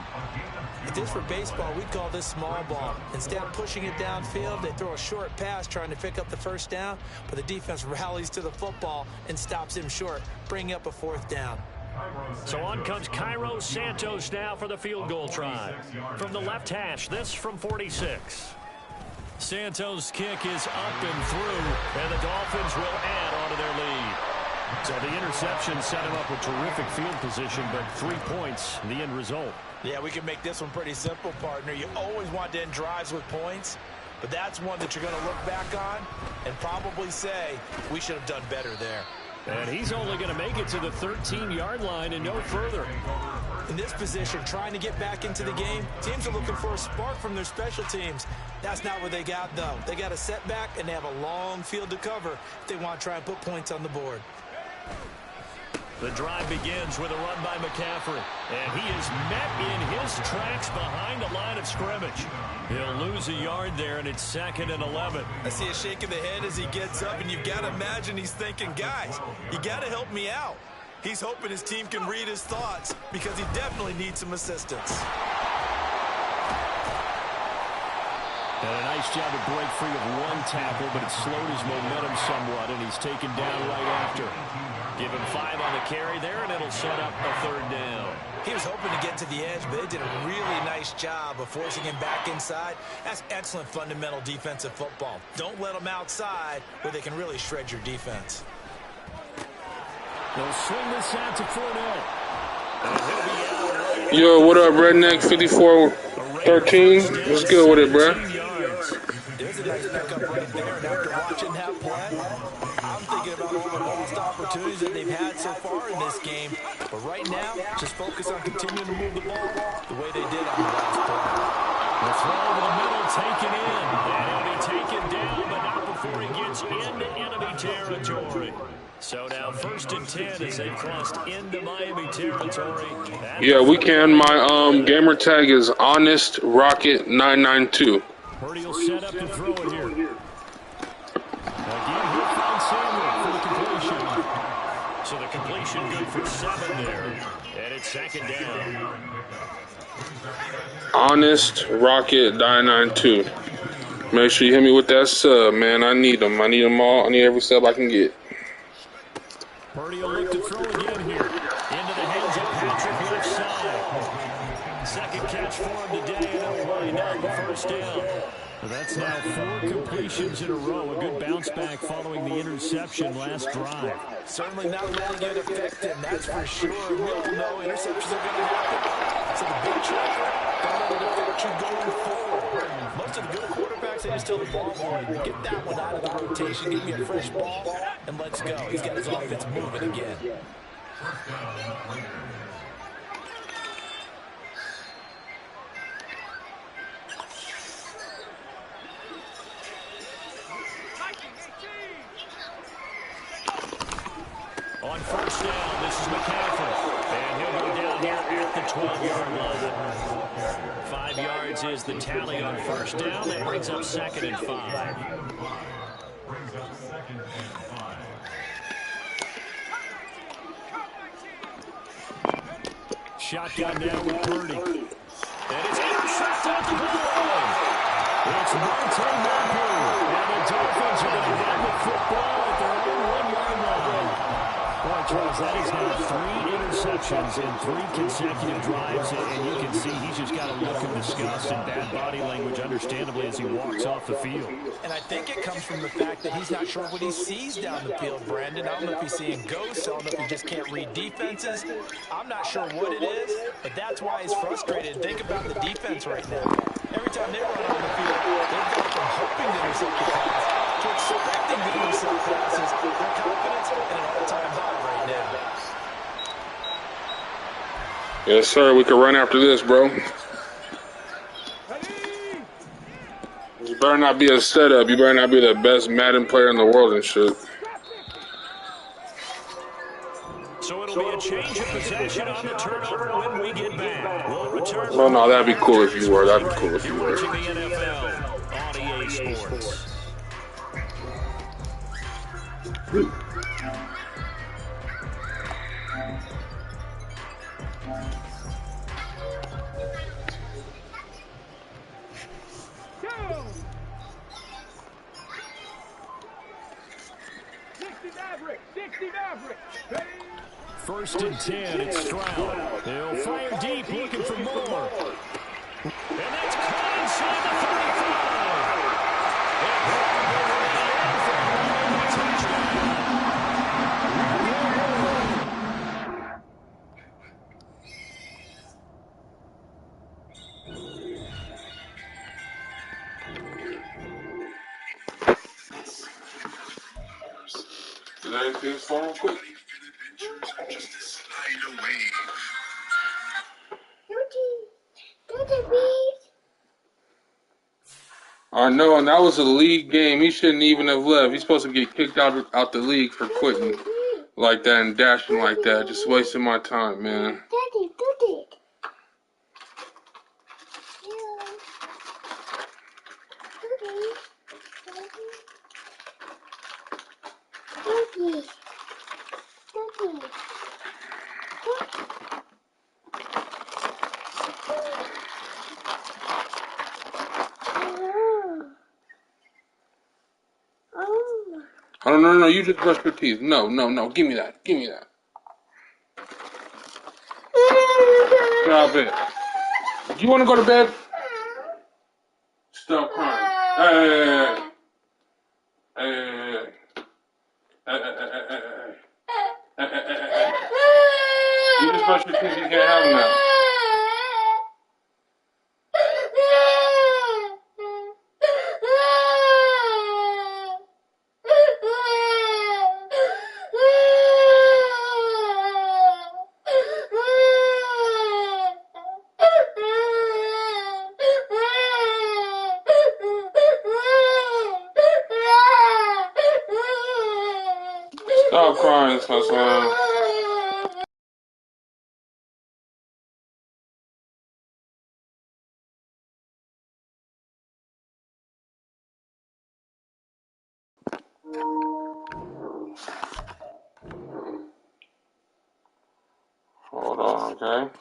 If this were baseball, we'd call this small ball. Instead of pushing it downfield, they throw a short pass trying to pick up the 1st down, but the defense rallies to the football and stops him short, bringing up a 4th down. So on comes Cairo Santos now for the field goal try. From the left hash, this from 46. Santos' kick is up and through, and the Dolphins will add on to their lead. So the interception set him up with terrific field position, but 3 points, the end result. Yeah, we can make this one pretty simple, partner. You always want to end drives with points, but that's one that you're going to look back on and probably say, we should have done better there. And he's only going to make it to the 13-yard line and no further. In this position, trying to get back into the game, teams are looking for a spark from their special teams. That's not what they got, though. They got a setback, and they have a long field to cover if they want to try and put points on the board. The drive begins with a run by McCaffrey, and he is met in his tracks behind the line of scrimmage. He'll lose a yard there, and it's 2nd and 11. I see a shake of the head as he gets up, and you've got to imagine he's thinking, guys, you got to help me out. He's hoping his team can read his thoughts because he definitely needs some assistance. And a nice job to break free of one tackle, but it slowed his momentum somewhat, and he's taken down right after. Give him 5 on the carry there, and it'll set up a 3rd down. He was hoping to get to the edge, but they did a really nice job of forcing him back inside. That's excellent fundamental defensive football. Don't let them outside where they can really shred your defense. They'll swing this out to Fournette. Yo, what up, Redneck 54-13? What's good with it, bro? There's a nice pickup right there, and after watching that play, I'm thinking about all the lost opportunities that they've had so far in this game. But right now, just focus on continuing to move the ball the way they did on the last play. The throw over the middle taken in. And he'll be taken down, but not before he gets into enemy territory. So now 1st and 10 as they've crossed into Miami territory. Yeah, we can. My gamer tag is Honest Rocket 992. Purdy will set up to throw it here. Again, he'll find Samuel for the completion. So the completion good for 7 there. And it's 2nd down. Honest Rocket 992. Make sure you hit me with that sub, man. I need them. I need them all. I need every sub I can get. Purdy will look to throw again here. Into the hands of Patrick left side. 2nd catch for him today, and he'll wind up the 1st down. Well, that's now 4 completions in a row. A good bounce back following the interception last drive. Certainly not letting it affect him, that's for sure. We all know interceptions are going to happen. So the big trick, don't let it affect you going forward. Most of the good quarterbacks, they just tell the ball boy, get that one out of the rotation, give me a fresh ball, and let's go. He's got his offense moving again. McCaffrey. And he'll go down here at the 12-yard line. 5 yards is the tally on first down. That brings up 2nd and 5. Brings up 2nd and 5. Shotgun now with Purdy. And it's intercepted at the goal line. It's Martin Marco. And the Dolphins are going to have the football at their own 1-yard line. Boy, Charles, that is now 3 interceptions in 3 consecutive drives. And you can see he's just got a look of disgust and bad body language, understandably, as he walks off the field. And I think it comes from the fact that he's not sure what he sees down the field, Brandon. I don't know if he's seeing ghosts. I don't know if he just can't read defenses. I'm not sure what it is, but that's why he's frustrated. Think about the defense right now. Every time they run on the field, they've gone from hoping to intercept the pass to expecting to intercept passes. Their confidence at an all-time high right now. Yes, sir. We can run after this, bro. You better not be a setup. You better not be the best Madden player in the world and shit. So it'll be a change of possession on the turnover when we get back. We'll return. Well, no, that'd be cool if you were. That'd be cool if you You're were. watching the NFL on EA Sports. First and 10, it's Stroud. He'll fire deep, looking for more. And that's caught inside Did anything for him quick? I know, and that was a league game. He shouldn't even have left. He's supposed to get kicked out the league for quitting like that and dashing like that. Just wasting my time, man. Daddy, Daddy. Daddy. Daddy. Oh, no, you just brush your teeth. No, give me that. Give me that. Stop it. Do you want to go to bed? Stop crying. Hey. You just brush your teeth. You can't have them now. Stop crying, my son. Hold on, okay?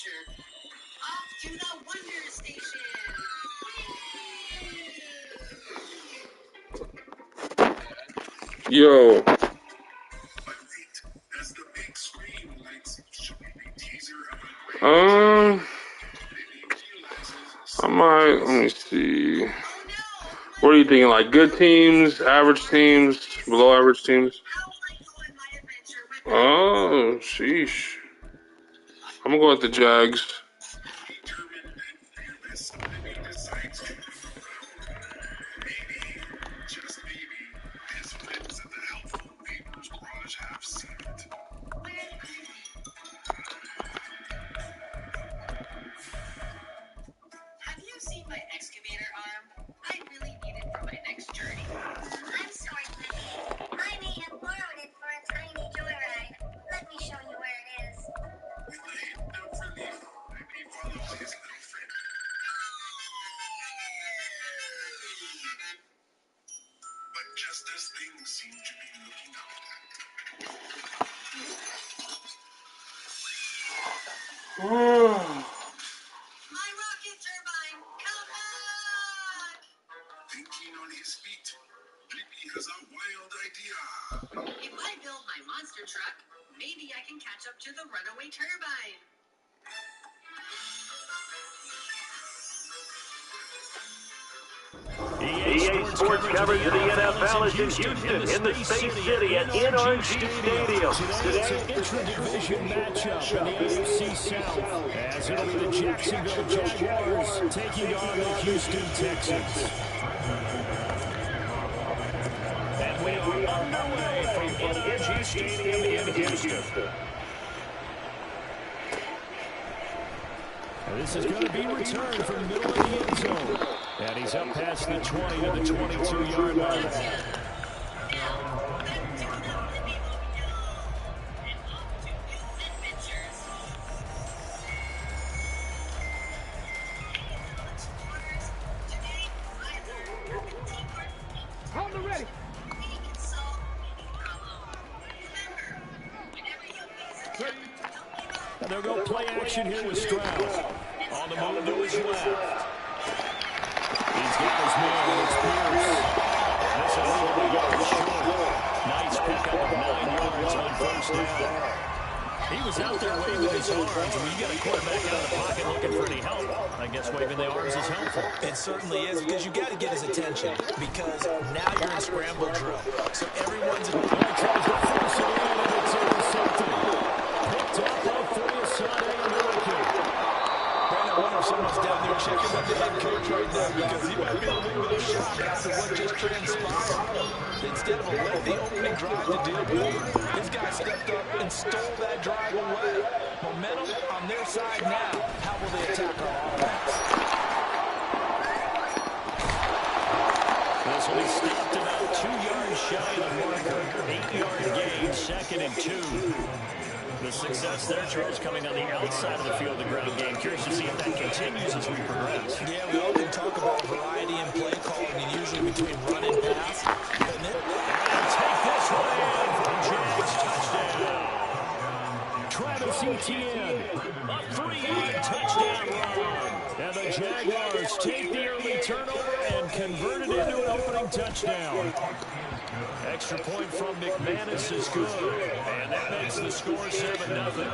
adventure. Off to the Wonder Station. Yo. I might, let me see. What are you thinking? Like good teams, average teams, below average teams? Oh, sheesh. I'm gonna go with the Jags. Have you seen my excavator arm? I really need it for my next journey. I'm sorry, Penny. I may have borrowed it for a tiny joyride. Let me show you where it is. But just as things seem to be looking up. My rocket turbine, come back! Thinking on his feet, Blippi has a wild idea. If I build my monster truck, maybe I can catch up to the runaway turbine. EA Sports coverage of the NFL is in Houston, in the Space City at NRG Stadium. Today, it's an intra-division matchup in the AFC South, as it'll be the Jacksonville Jaguars taking on the Houston Texans. And we are underway from NRG Stadium in Houston. This is going to be returned from the middle of the end zone. And he's up past the 20 to the 22-yard line. Hold the ready. And they'll go play action here with Stroud. On the move to his left. He's got his man, it's Pierce. This is where we go short. Nice pickup of 9 yards on first down. He was out there waving his arms. When you get a quarterback out of the pocket looking for any help, I guess waving the arms is helpful. It certainly is, because you got to get his attention, because now you're in scramble drill. So everyone's in. Tries to force it in, and it's intercepted. Picked up off the Asante American. I wonder if someone's down there checking with the head coach right now, because he might be a little bit of shock after what just transpired. Instead of a lengthy opening drive to deal with, this guy stepped up and stole that drive away. Momentum on their side now. How will they attack our offense? This will be stopped about 2 yards shy of the marker. 8-yard gain, 2nd and 2. The success there, Charles, coming on the outside of the field, the ground game. Curious to see if that continues as we progress. Yeah, we often talk about variety in play calling, and usually between run and pass. And then, take this one in from Jags touchdown. Travis Etienne, a 3-yard touchdown run. And the Jaguars take the early turnover and convert it into an opening touchdown. Extra point from McManus is good, and that makes the score 7-0.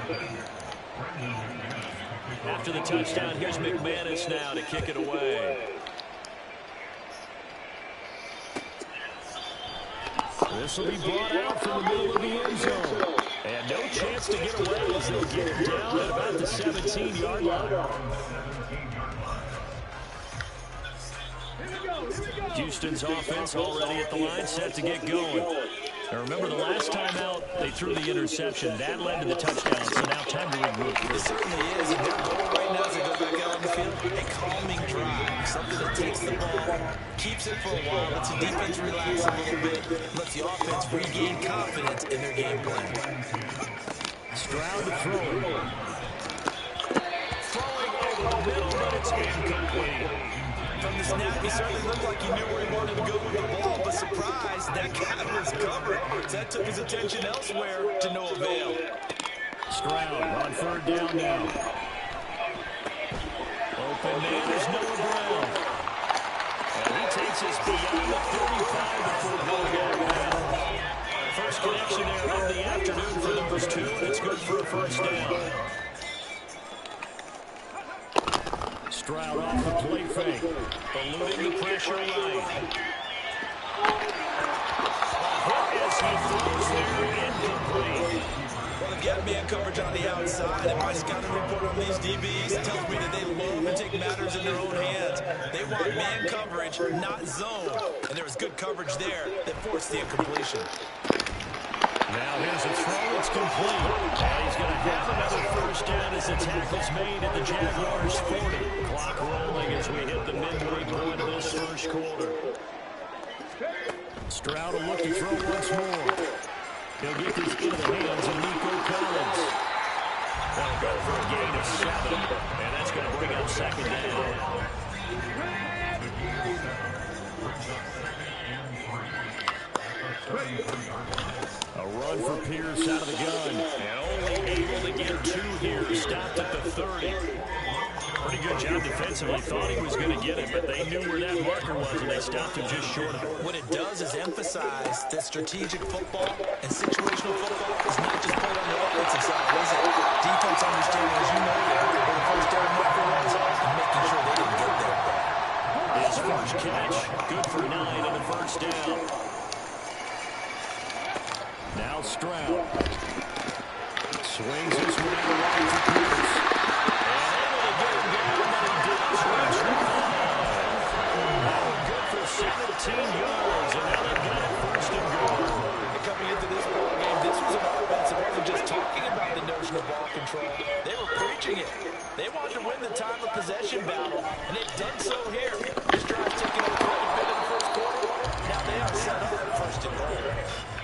After the touchdown, here's McManus now to kick it away. This will be brought out from the middle of the end zone. And no chance to get away as they get it down at about the 17-yard line. Houston's offense already at the line, set to get going. Now remember, the last time out, they threw the interception. That led to the touchdown, so now time to regroup. it certainly is, and their goal right now is to go back out on the field, a calming drive, something that takes the ball, keeps it for a while, lets the defense relax a little bit, lets the offense regain confidence in their game plan. Stroud throwing. Throwing over the middle, but it's incomplete. From the snap, he certainly looked like he knew where he wanted to go with the ball, but surprise, that guy was covered. So that took his attention elsewhere to no avail. Stroud on 3rd down now. open man is Noah Brown. And he takes us beyond the 35 before going out of bounds. First connection there of the afternoon for those two, and it's good for a first down. Stroud off the play fake, eluding the pressure right. As he throws there, incomplete. Well, they've got man coverage on the outside, and my scouting report on these DBs tells me that they love to take matters in their own hands. They want man coverage, not zone. And there was good coverage there that forced the incompletion. Now here's a throw. It's complete. And he's going to have another first down as the tackle's made at the Jaguars' 40. Clock rolling as we hit the midway point of this first quarter. Stroud will look to throw once more. He'll get this into the hands of Nico Collins. That'll go for a gain of 7, and that's going to bring up second down. A run for Pierce out of the gun, and only able to get 2 here. Stopped at the 30. Pretty good job defensively. Thought he was going to get it, but they knew where that marker was, and they stopped him just short of it. What it does is emphasize that strategic football and situational football is not just played on the offensive side, is it? Defense understanding, as you know, where the first down marker was, and making sure they didn't get there. His first catch, good for 9 on the first down. Now Stroud swings this one out wide to Pierce. Good for 17 yards, and now they've got it first and goal. Coming into this ball game, this was an offense that wasn't just talking about the notion of ball control. They were preaching it. They wanted to win the time of possession battle, and they've done so here. This drive's taken up quite a bit in the first quarter. Now they are set up for first and goal.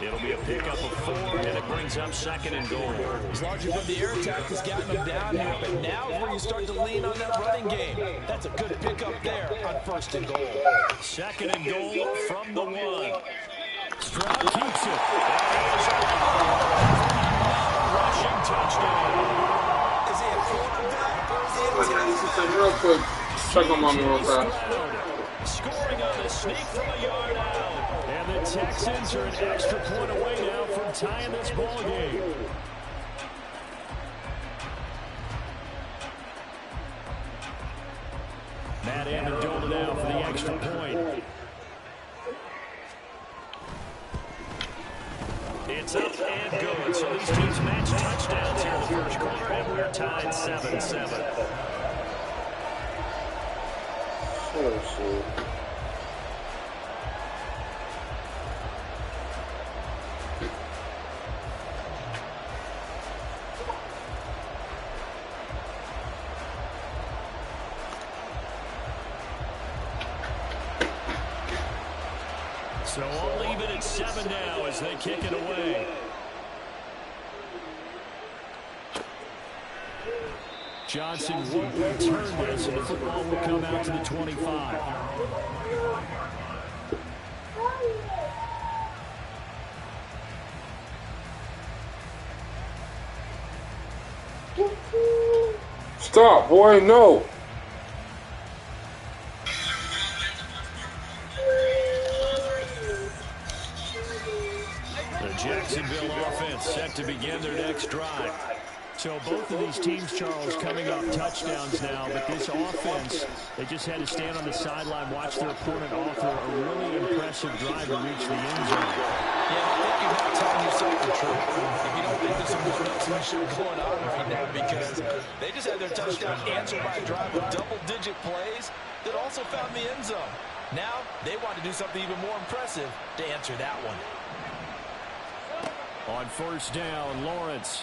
It'll be a pickup of 4, and it brings up second and goal. As large as the air attack has gotten them down here, but now is where you start to lean on that running game. That's a good pickup there on first and goal. Second and goal from the 1. Stroud keeps it. Rushing touchdown. Is he a quarterback or is he a Real quick, check on mommy real fast. Scoring on a sneak from a yard out. And the Texans are an extra point away now from tying this ball game. Matt Amendola now for the extra point. It's up and good. So these teams match touchdowns here in the first quarter, and we're tied 7-7. Oh, shit. So all even at 7 now as they kick it away. Johnson won't return this, and the football will come out to the 25. Stop, boy, no. The Jacksonville offense set to begin their next drive. So both of these teams, Charles, coming off touchdowns now, but this offense, they just had to stand on the sideline, watch their opponent offer a really impressive drive to reach the end zone. Yeah, I think you're not telling yourself the truth if you don't think there's some one-upsmanship going on right now, because they just had their touchdown answered by a drive with double-digit plays that also found the end zone. Now they want to do something even more impressive to answer that one. On first down, Lawrence.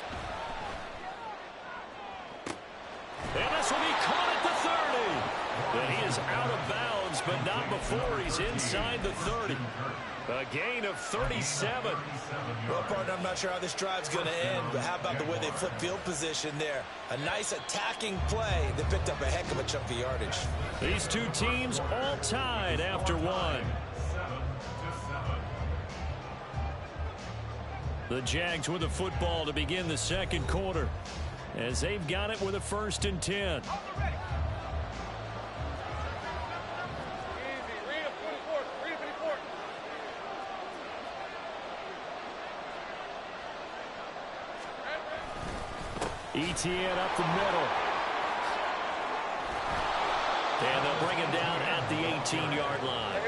And this will be caught at the 30. And he is out of bounds, but not before he's inside the 30. A gain of 37. Well, partner, I'm not sure how this drive's going to end, but how about the way they flip field position there? A nice attacking play that picked up a heck of a chunk of yardage. These two teams all tied after one. The Jags with the football to begin the second quarter, as they've got it with a 1st and 10. ETN up the middle. And they'll bring him down at the 18-yard line.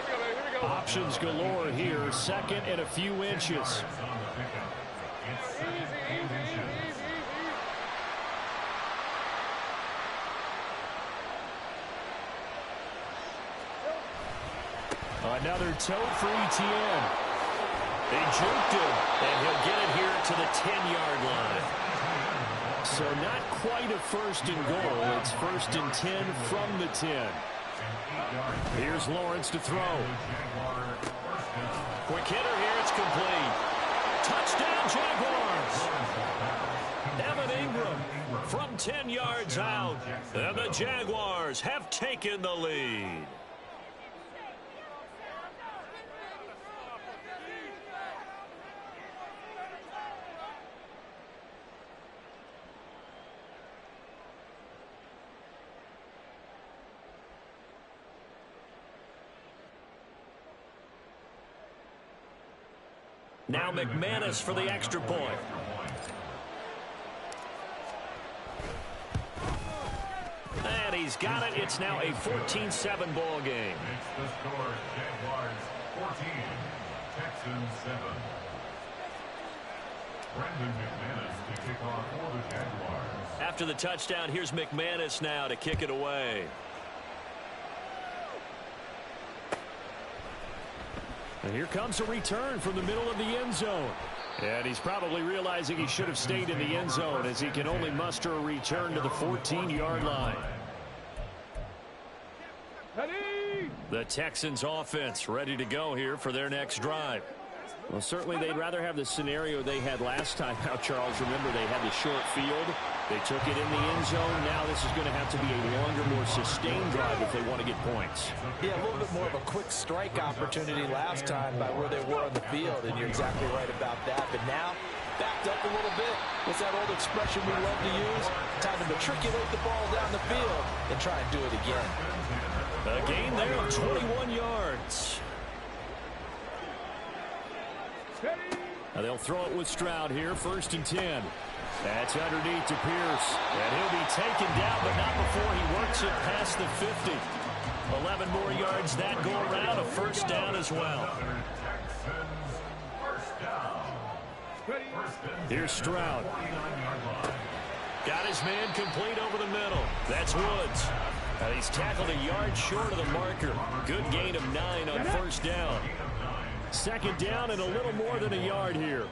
Options galore here. Second and a few inches. Another tote for ETN. They juked him, and he'll get it here to the 10-yard line. So not quite a first and goal. It's first and 10 from the 10. Here's Lawrence to throw. Quick hitter here. It's complete. Touchdown, Jaguars. Evan Ingram from 10 yards out. And the Jaguars have taken the lead. Now McManus for the extra point. And he's got it. It's now a 14-7 ball game. It's the score, Jaguars 14, Texans 7. Brendan McManus to kick off for the Jaguars. After the touchdown, here's McManus now to kick it away. And here comes a return from the middle of the end zone. And he's probably realizing he should have stayed in the end zone as he can only muster a return to the 14-yard line. The Texans offense ready to go here for their next drive. Well, certainly they'd rather have the scenario they had last time out, Charles. Remember, they had the short field. They took it in the end zone. Now this is going to have to be a longer, more sustained drive if they want to get points. Yeah, a little bit more of a quick strike opportunity last time by where they were on the field, and you're exactly right about that. But now, backed up a little bit. What's that old expression we love to use? Time to matriculate the ball down the field and try and do it again. A gain there of 21 yards. Now they'll throw it with Stroud here, first and 10. That's underneath to Pierce. And he'll be taken down, but not before he works it past the 50. 11 more yards that go around, a first down as well. Here's Stroud. Got his man complete over the middle. That's Woods. And he's tackled a yard short of the marker. Good gain of 9 on first down. Second down and a little more than a yard here.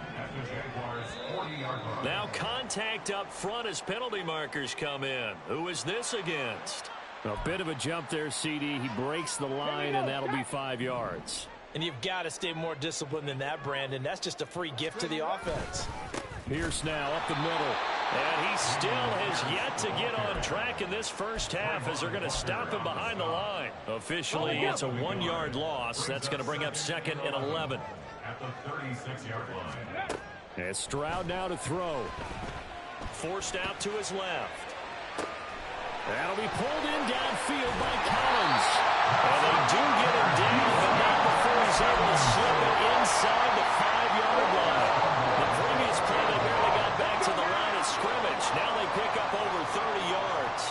Now contact up front as penalty markers come in. Who is this against? A bit of a jump there, CD. He breaks the line, and that'll be 5 yards. And you've got to stay more disciplined than that, Brandon. That's just a free gift to the offense. Pierce now up the middle. And he still has yet to get on track in this first half as they're going to stop him behind the line. Officially, it's a 1-yard loss. That's going to bring up second and 11. At the 36-yard line. And Stroud now to throw. Forced out to his left. That'll be pulled in downfield by Collins. And they do get him down, but not before he's able to slip it inside the 5-yard line. The previous play, they barely got back to the line of scrimmage. Now they pick up over 30 yards.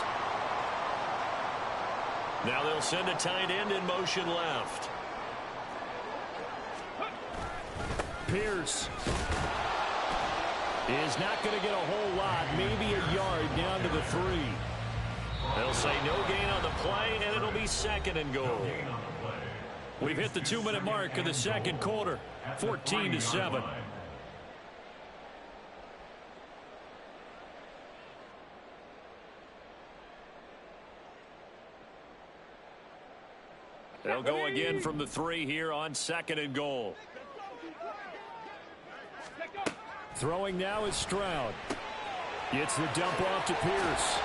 Now they'll send a tight end in motion left. Pierce is not going to get a whole lot, maybe a yard down to the 3. They'll say no gain on the play, and it'll be second and goal. We've hit the 2-minute mark of the second quarter, 14-7. They'll go again from the 3 here on second and goal. Throwing now is Stroud. Gets the dump off to Pierce.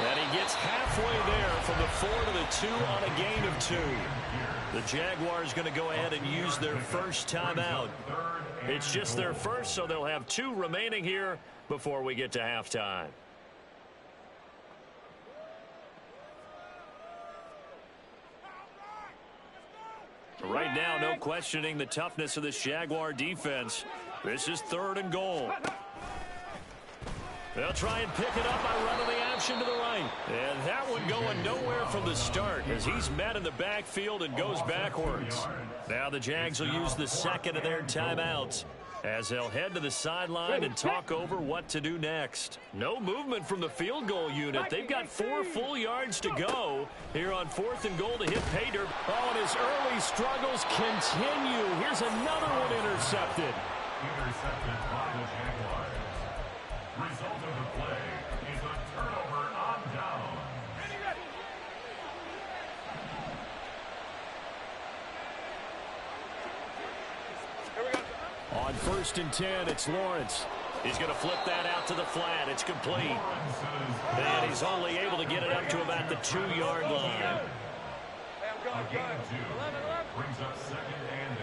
And he gets halfway there from the 4 to the 2 on a gain of 2. The Jaguars going to go ahead and use their first timeout. It's just their first, so they'll have 2 remaining here before we get to halftime. Right now, no questioning the toughness of this Jaguar defense. This is 3rd and goal. They'll try and pick it up by running the option to the right. And that one going nowhere from the start as he's met in the backfield and goes backwards. Now the Jags will use the second of their timeouts as they'll head to the sideline and talk over what to do next. No movement from the field goal unit. They've got 4 full yards to go here on 4th and goal to hit pay dirt. Oh, and his early struggles continue. Here's another one intercepted. Intercepted by the Jaguars. Result of the play is a turnover on down. On 1st and 10, it's Lawrence. He's going to flip that out to the flat. It's complete. And he's only able to get it up to about the 2-yard line. A gain of 2 brings up 2nd and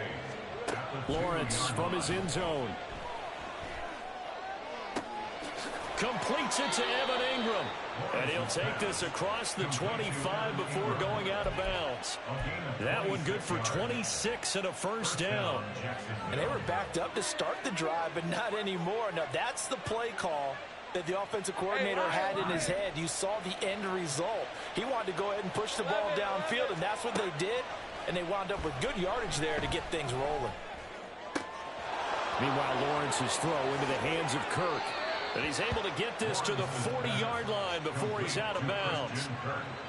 8. At the Lawrence from his end zone. Completes it to Evan Ingram. And he'll take this across the 25 before going out of bounds. That one good for 26 and a first down. And they were backed up to start the drive, but not anymore. Now, that's the play call that the offensive coordinator had in his head. You saw the end result. He wanted to go ahead and push the ball downfield, and that's what they did. And they wound up with good yardage there to get things rolling. Meanwhile, Lawrence's throw into the hands of Kirk. And he's able to get this to the 40-yard line before he's out of bounds.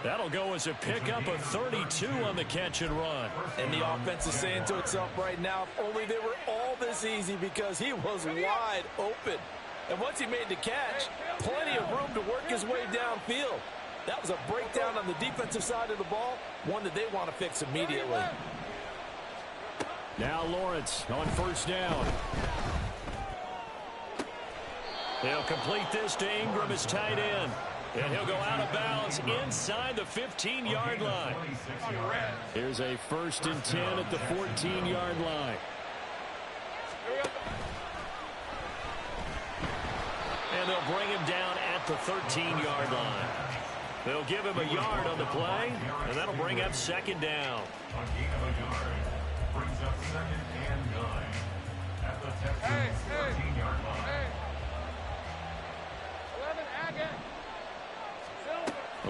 That'll go as a pickup of 32 on the catch and run. And the offense is saying to itself right now, if only they were all this easy, because he was wide open. And once he made the catch, plenty of room to work his way downfield. That was a breakdown on the defensive side of the ball, one that they want to fix immediately. Now Lawrence on 1st down. He'll complete this to Ingram as tight end. And he'll go out of bounds inside the 15-yard line. Here's a 1st and 10 at the 14-yard line. And they'll bring him down at the 13-yard line. They'll give him a yard on the play, and that'll bring up 2nd down. A gain of a yard brings up 2nd and 9 at the Texans' 13-yard line.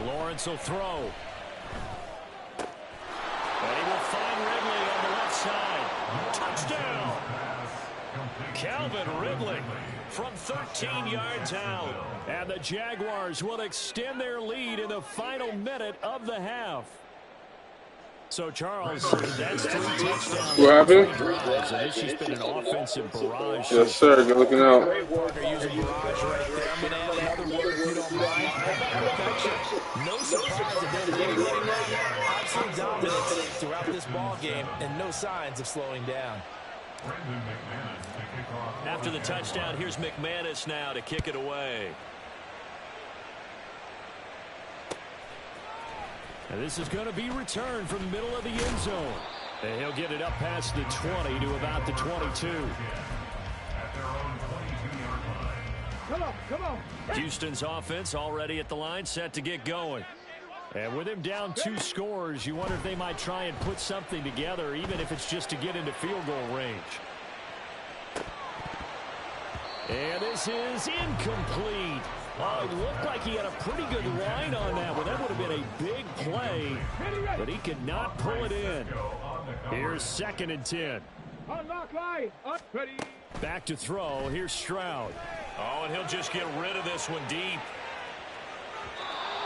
Lawrence will throw. And he will find Ridley on the left side. Touchdown! Calvin Ridley from 13 yards out. And the Jaguars will extend their lead in the final minute of the half. So, Charles, that's 3 touchdowns. What happened? It's just been an offensive barrage. Yes, sir. Good looking out. Great work. They're using barrage right there. I'm going to add another word, if you don't mind. Perfection. No surprise that they're getting right now. Absolute dominance throughout this ball game, and no signs of slowing down. After the touchdown, here's McManus now to kick it away. And this is going to be returned from the middle of the end zone. And he'll get it up past the 20 to about the 22. Come on. Houston's offense already at the line, set to get going. And with him down 2 scores, you wonder if they might try and put something together, even if it's just to get into field goal range. And this is incomplete. Oh, it looked like he had a pretty good line on that one. That would have been a big play, but he could not pull it in. Here's 2nd and 10. Unlock line. Ready. Back to throw. Here's Stroud. Oh, and he'll just get rid of this one deep.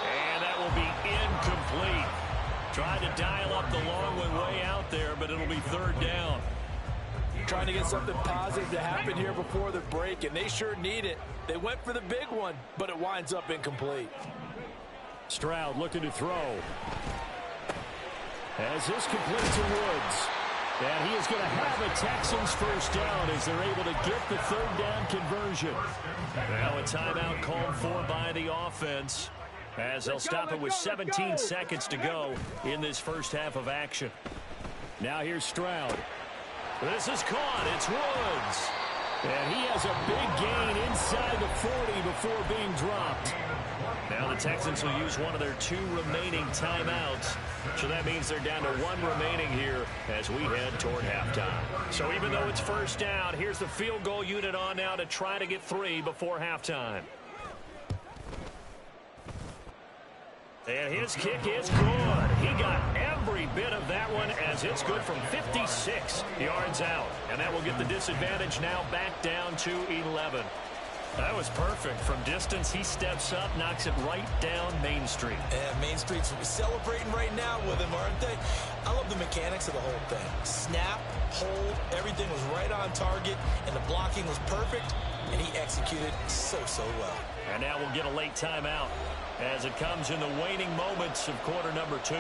And that will be incomplete. Tried to dial up the long one way out there, but it'll be 3rd down. Trying to get something positive to happen here before the break, and they sure need it. They went for the big one, but it winds up incomplete. Stroud looking to throw. As this completes to Woods. And he is going to have a Texans first down as they're able to get the 3rd down conversion. Now a timeout called for by the offense as they'll stop it with 17 seconds to go in this first half of action. Now here's Stroud. This is caught. It's Woods. And he has a big gain inside the 40 before being dropped. Now the Texans will use one of their 2 remaining timeouts. So that means they're down to 1 remaining here as we head toward halftime. So even though it's first down, here's the field goal unit on now to try to get 3 before halftime. And his kick is good. He got every bit of that one as it's good from 56 yards out. And that will get the disadvantage now back down to 11. That was perfect. From distance, he steps up, knocks it right down Main Street. Yeah, Main Street's celebrating right now with him, aren't they? I love the mechanics of the whole thing. Snap, hold, everything was right on target, and the blocking was perfect, and he executed so well. And now we'll get a late timeout as it comes in the waning moments of quarter number 2.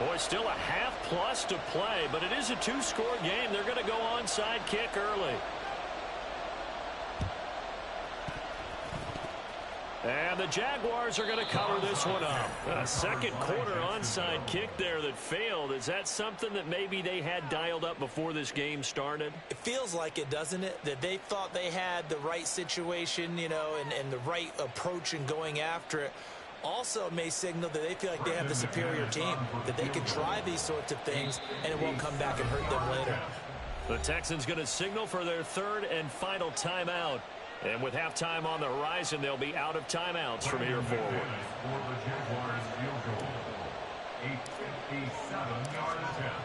Boy, still a half-plus to play, but it is a 2-score game. They're going to go onside kick early. And the Jaguars are going to cover this one up. A second quarter onside kick there that failed. Is that something that maybe they had dialed up before this game started? It feels like it, doesn't it? That they thought they had the right situation, you know, and the right approach in going after it. Also may signal that they feel like they have the superior team, that they can try these sorts of things and it won't come back and hurt them later. The Texans going to signal for their third and final timeout. And with halftime on the horizon, they'll be out of timeouts from here forward. For the Jaguars field goal. A 57-yard attempt.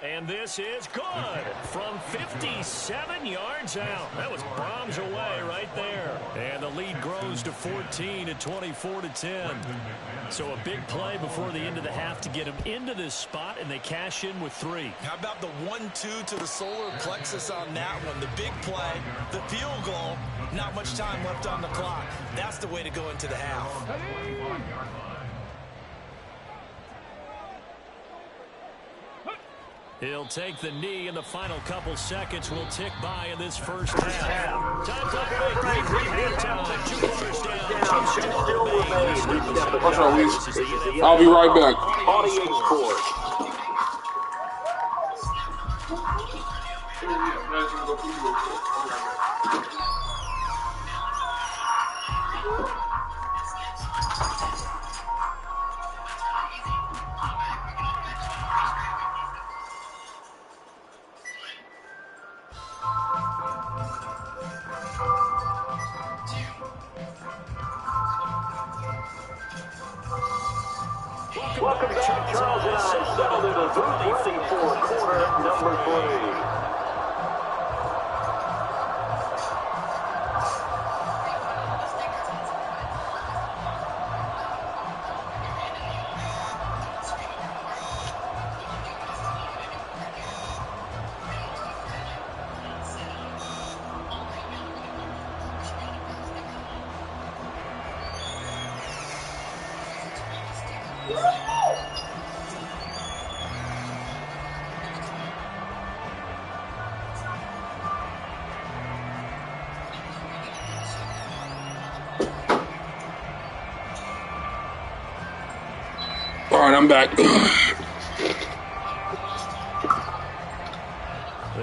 And this is good from 57 yards out. That was bombs away right there. And the lead grows to 14 at 24-10. So a big play before the end of the half to get them into this spot, and they cash in with 3. How about the 1-2 to the solar plexus on that one? The big play, the field goal, not much time left on the clock. That's the way to go into the half. He'll take the knee, and the final couple seconds will tick by in this first half. Time's up, halftime. 2 quarters down. 2 still remain. What's wrong, Weez? I'll be right back. Audience score. Welcome back, Charles and I settled in a booth waiting for quarter number 3. All right, I'm back. The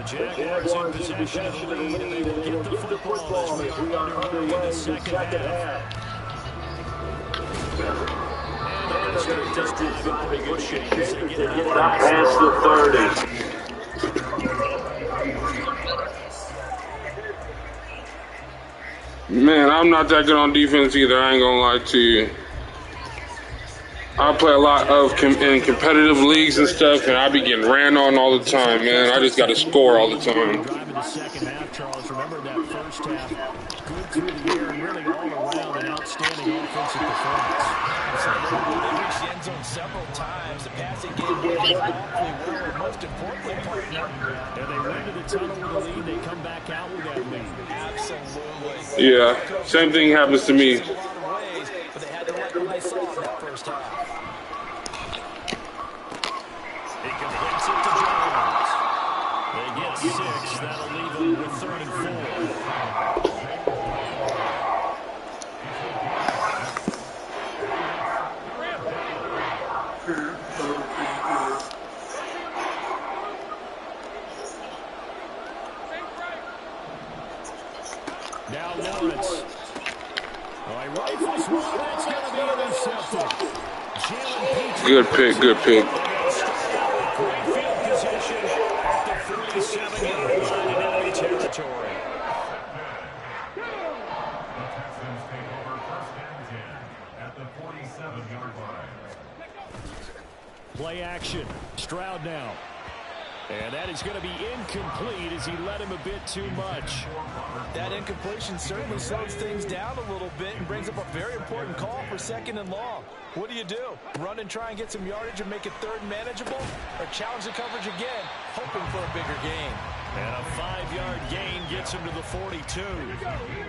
Jaguars in possession of the lead, and they will get the football as we are underway in the second half. And the Steelers just in pretty good shape as they get it out Past the 30. Man, I'm not that good on defense either. I ain't gonna lie to you. I play a lot in competitive leagues and stuff, and I be getting ran on all the time, man. I just got to score all the time. Driving the second half, Charles. Remember that first half, good through the air and really all around an outstanding offensive performance. They reached the end zone several times. The passing game worked awfully well. Most importantly, partner. And they went to the tunnel with a lead. They come back out with that lead. Absolutely. Yeah, same thing happens to me. In a lot of ways, but they had to like what they saw in that first half. He completes it to Jones. They get 6. That'll leave them with 3rd and 4. Now Lawrence. All right, rifles one. That's going to be intercepted. Good pick, good pick. Great field position at the 47-yard line in enemy territory. Play action. Stroud now. And that is going to be incomplete as he led him a bit too much. That incompletion certainly slows things down a little bit and brings up a very important call for 2nd and long. What do? Run and try and get some yardage and make it 3rd and manageable? Or challenge the coverage again, hoping for a bigger gain? And a 5-yard gain gets him to the 42.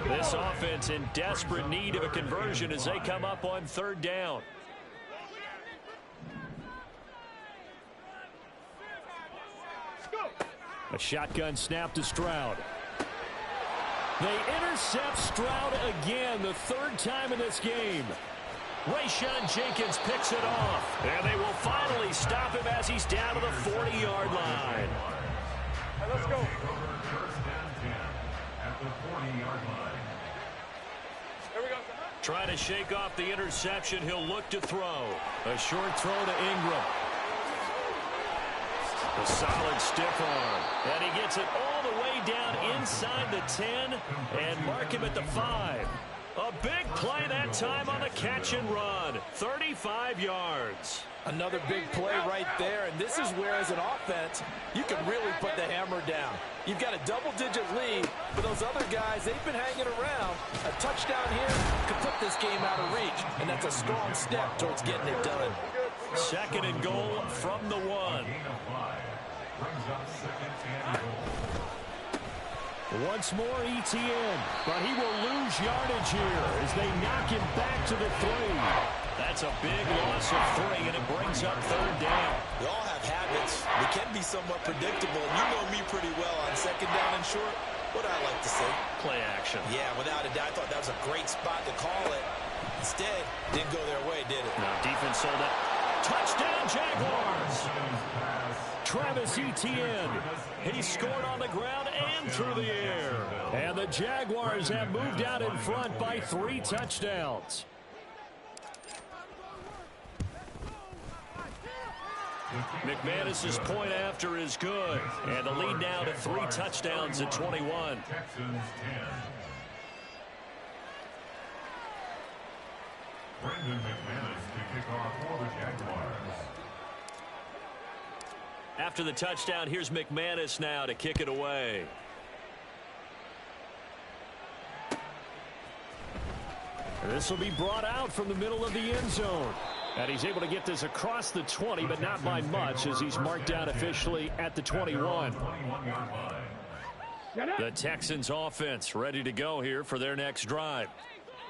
This offense in desperate need of a conversion as they come up on 3rd down. A shotgun snap to Stroud. They intercept Stroud again, the 3rd time in this game. Rayshawn Jenkins picks it off, and they will finally stop him as he's down to the 40-yard line. Let's go. At the 40-yard line. Here we go. Trying to shake off the interception, he'll look to throw. A short throw to Ingram. A solid stiff arm. And he gets it all the way down inside the 10 and mark him at the 5. A big play that time on the catch and run. 35 yards. Another big play right there, and this is where, as an offense, you can really put the hammer down. You've got a double-digit lead, but those other guys, they've been hanging around. A touchdown here could put this game out of reach, and that's a strong step towards getting it done. 2nd and goal from the 1. Once more ETN, but he will lose yardage here as they knock him back to the 3. That's a big loss of 3, and it brings up 3rd down. We all have habits. We can be somewhat predictable, and you know me pretty well on 2nd down and short. What I like to say? Play action. Yeah, without a doubt. I thought that was a great spot to call it. Instead, didn't go their way, did it? No, defense sold it. Touchdown, Jaguars! Travis Etienne. He scored on the ground and through the air. And the Jaguars have moved out in front by 3 touchdowns. McManus's point after is good. And the lead now to 3 touchdowns at 21. Texans 10. Brendan McManus to kick off for the Jaguars. After the touchdown, here's McManus now to kick it away. This will be brought out from the middle of the end zone. And he's able to get this across the 20, but not by much as he's marked down officially at the 21. The Texans offense ready to go here for their next drive.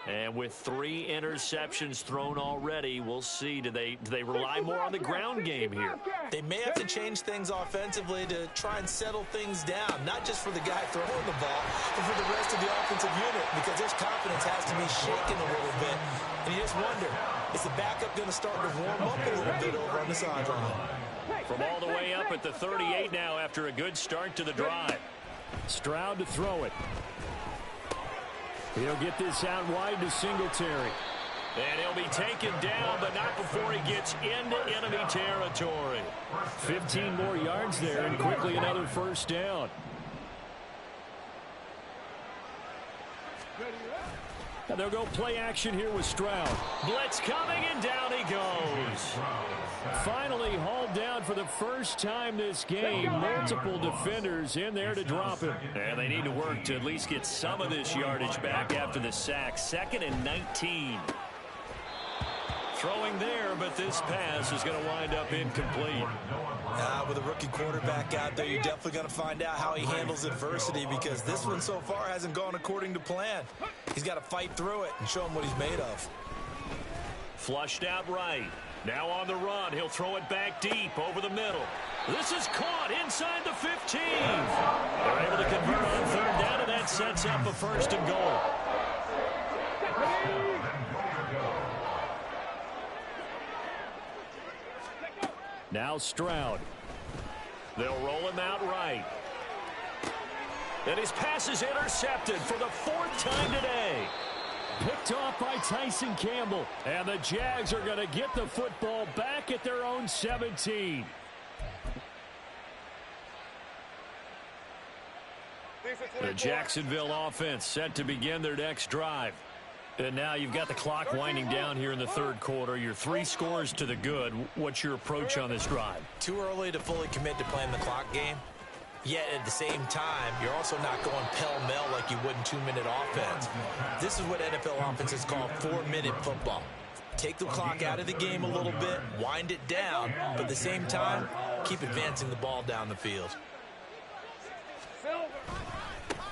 And with 3 interceptions thrown already, we'll see. Do they rely more on the ground game here? They may have to change things offensively to try and settle things down, not just for the guy throwing the ball, but for the rest of the offensive unit, because their confidence has to be shaken a little bit. And you just wonder, is the backup going to start to warm up a little bit over on the sideline? From all the way up at the 38 now after a good start to the drive. Stroud to throw it. He'll get this out wide to Singletary. And he'll be taken down, but not before he gets into enemy territory. 15 more yards there, and quickly another 1st down. And they'll go play action here with Stroud. Blitz coming, and down he goes. Finally hauled down for the first time this game. Multiple defenders in there to drop him. And they need to work to at least get some of this yardage back after the sack. 2nd and 19. Throwing there, but this pass is going to wind up incomplete. With a rookie quarterback out there, you're definitely going to find out how he handles adversity, because this one so far hasn't gone according to plan. He's got to fight through it and show him what he's made of. Flushed out right. Now on the run, he'll throw it back deep over the middle. This is caught inside the 15. They're able to convert on 3rd down, and that sets up a 1st and goal. Now Stroud. They'll roll him out right. And his pass is intercepted for the 4th time today. Picked off by Tyson Campbell. And the Jags are going to get the football back at their own 17. The Jacksonville offense set to begin their next drive. And now you've got the clock winding down here in the third quarter. You're 3 scores to the good. What's your approach on this drive? Too early to fully commit to playing the clock game. Yet at the same time, you're also not going pell-mell like you would in 2-minute offense. This is what NFL offenses call 4-minute football. Take the clock out of the game a little bit, wind it down, but at the same time, keep advancing the ball down the field.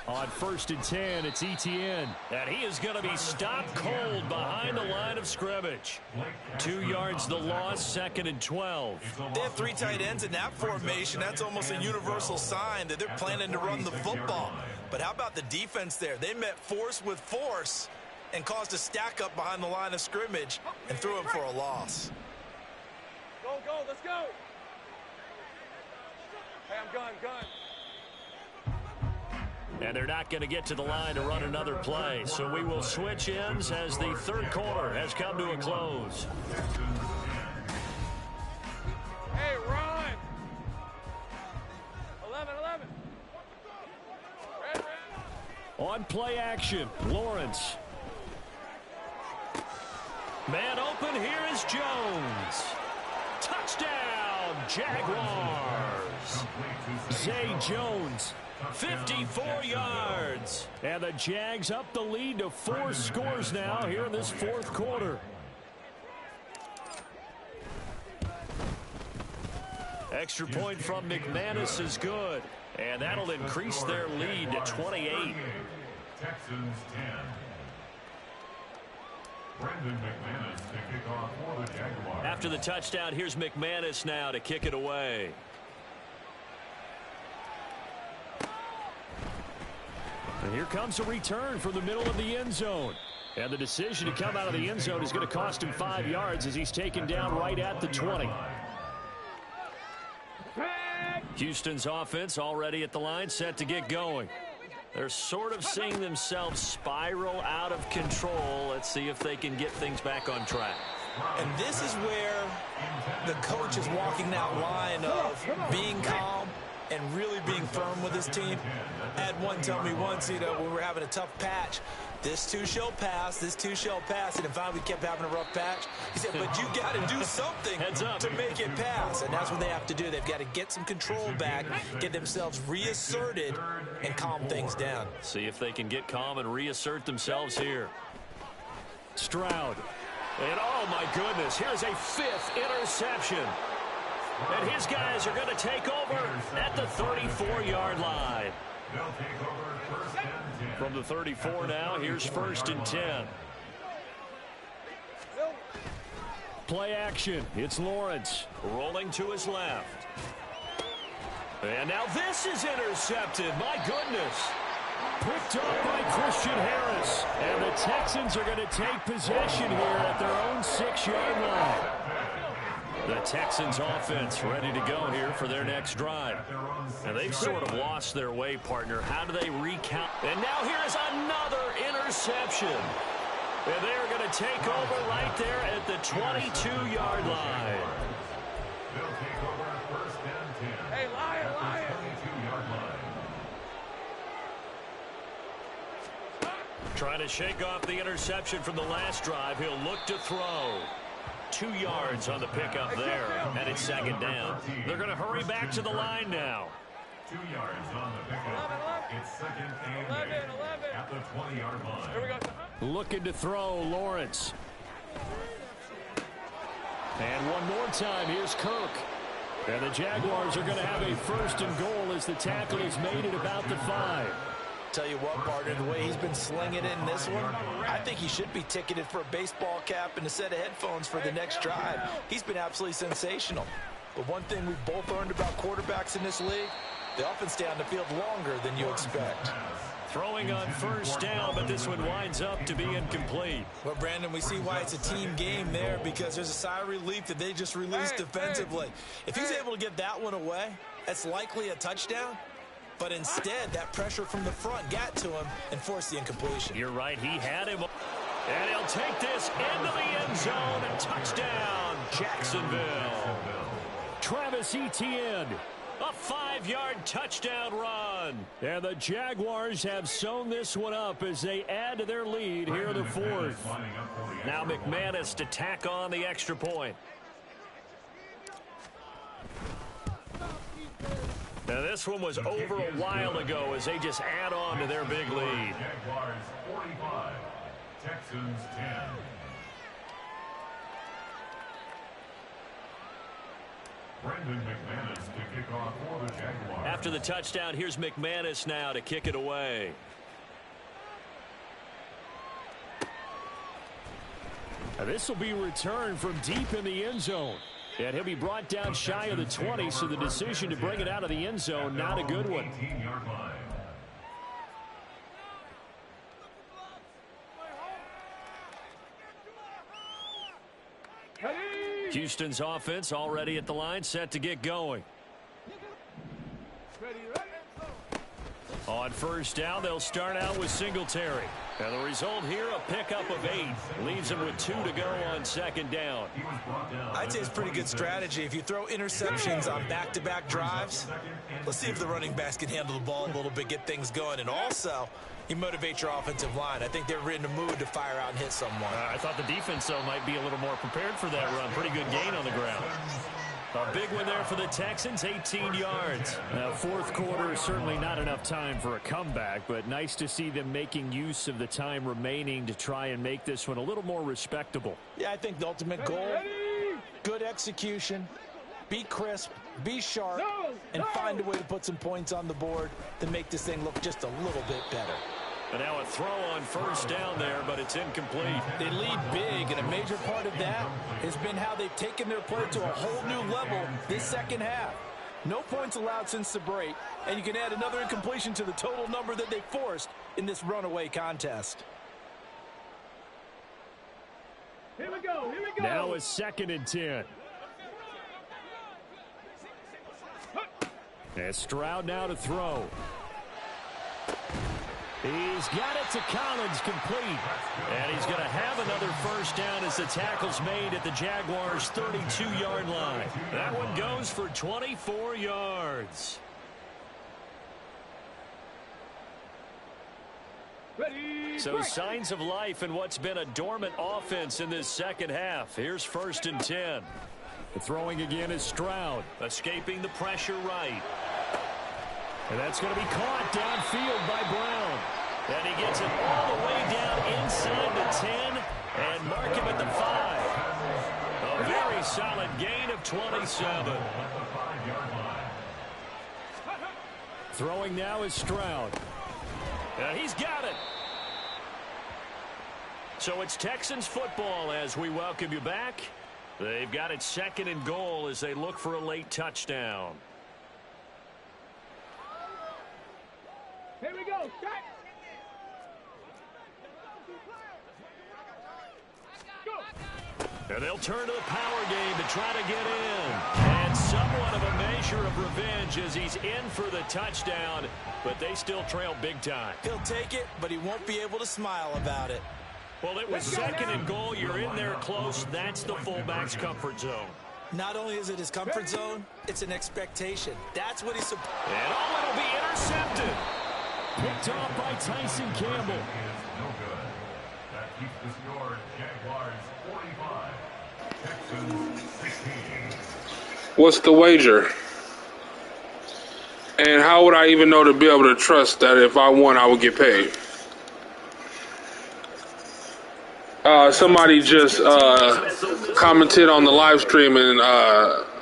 On 1st and 10, it's Etienne. And he is going to be stopped cold behind the line of scrimmage. 2 yards the loss, 2nd and 12. They have 3 tight ends in that formation. That's almost a universal sign that they're planning to run the football. But how about the defense there? They met force with force and caused a stack up behind the line of scrimmage and threw him for a loss. Go, let's go. Hey, I'm gun. And they're not going to get to the line to run another play. So we will switch ends as the third quarter has come to a close. Hey, run. 11. Red. On play action, Lawrence. Man open, here is Jones. Touchdown, Jaguars. Zay Jones, 54 yards. And the Jags up the lead to 4 scores now here in this fourth quarter. Extra point from McManus is good. And that'll increase their lead to 28. Texans 10. Brendan McManus to kick off for the Jaguars. After the touchdown, here's McManus now to kick it away. And here comes a return from the middle of the end zone. And the decision to come out of the end zone is going to cost him 5 yards as he's taken down right at the 20. Houston's offense already at the line, set to get going. They're sort of seeing themselves spiral out of control. Let's see if they can get things back on track. And this is where the coach is walking that line of being calm and really being firm with his team. I had one tell me once, when we were having a tough patch, this too shall pass, this too shall pass. And finally we kept having a rough patch. He said, but you got to do something to make it pass. And that's what they have to do. They've got to get some control back, get themselves reasserted, and calm things down. See if they can get calm and reassert themselves here. Stroud. And oh my goodness, here's a 5th interception. And his guys are going to take over at the 34-yard line. They'll take over 1st and 10. From the 34 now, here's 1st and 10. Play action. It's Lawrence rolling to his left. And now this is intercepted. My goodness. Picked up by Christian Harris. And the Texans are going to take possession here at their own 6-yard line. The Texans offense ready to go here for their next drive. And they've sort of lost their way, partner. How do they recount? And now here's another interception. And they're going to take over right there at the 22-yard line. They'll take over 1st and 10. Hey, Lion. 22-yard line. Trying to shake off the interception from the last drive. He'll look to throw. 2 yards on the pickup there, and it's 2nd down. They're going to hurry back to the line now. 2 yards on the pickup. It's 2nd and 8 at the 20-yard line. Here we go. Looking to throw, Lawrence. And one more time, here's Kirk. And the Jaguars are going to have a 1st and goal as the tackle is made at about the 5. Tell you what, partner, the way he's been slinging it in this one, I think he should be ticketed for a baseball cap and a set of headphones for the next drive. He's been absolutely sensational. But one thing we've both learned about quarterbacks in this league, they often stay on the field longer than you expect. Throwing on 1st down, but this one winds up to be incomplete. Well, Brandon, we see why it's a team game there because there's a sigh of relief that they just released defensively. If he's able to get that one away, that's likely a touchdown. But instead, that pressure from the front got to him and forced the incompletion. You're right, he had him. And he'll take this into the end zone and touchdown, Jacksonville. Travis Etienne. A 5-yard touchdown run. And the Jaguars have sewn this one up as they add to their lead here in the fourth. Now McManus to tack on the extra point. Now this one was over a while ago as they just add on to their big lead. Jaguars 45, Texans 10. Brendan McManus to kick off for the Jaguars. After the touchdown, here's McManus now to kick it away. Now this will be returned from deep in the end zone. And he'll be brought down shy of the 20, so the decision to bring it out of the end zone, not a good one. Houston's offense already at the line, set to get going. On first down, they'll start out with Singletary. And the result here, a pickup of 8. Leaves them with 2 to go on second down. I'd say it's pretty good strategy. If you throw interceptions on back-to-back drives, let's see if the running backs can handle the ball a little bit, get things going. And also, you motivate your offensive line. I think they're in the mood to fire out and hit someone. I thought the defense, though, might be a little more prepared for that run. Pretty good gain on the ground. A big one there for the Texans, 18 yards. Fourth quarter is certainly not enough time for a comeback, but nice to see them making use of the time remaining to try and make this one a little more respectable. Yeah, I think the ultimate goal, good execution, be crisp, be sharp, and find a way to put some points on the board to make this thing look just a little bit better. And now a throw on first down there, but it's incomplete. They lead big, and a major part of that has been how they've taken their play to a whole new level this second half. No points allowed since the break, and you can add another incompletion to the total number that they forced in this runaway contest. Here we go. Now a 2nd and 10. And Stroud now to throw. He's got it to Collins, complete. And he's going to have another first down as the tackle's made at the Jaguars' 32-yard line. That one goes for 24 yards. So signs of life in what's been a dormant offense in this second half. Here's 1st and 10. The throwing again is Stroud, escaping the pressure right. And that's going to be caught downfield by Brown. And he gets it all the way down inside the 10 and mark him at the 5. A very solid gain of 27. Throwing now is Stroud. And he's got it. So it's Texans football as we welcome you back. They've got it 2nd and goal as they look for a late touchdown. Here we go. Start. And they'll turn to the power game to try to get in. And somewhat of a measure of revenge as he's in for the touchdown, but they still trail big time. He'll take it, but he won't be able to smile about it. Well, it was 2nd and goal. You're in there close. That's the fullback's comfort zone. Not only is it his comfort zone, it's an expectation. That's what he's supposed to do. And it'll be intercepted. Picked off by Tyson Campbell. No good. That keeps the score Jaguars 45, Texans 16. What's the wager? And how would I even know to be able to trust that if I won, I would get paid? Somebody just commented on the live stream and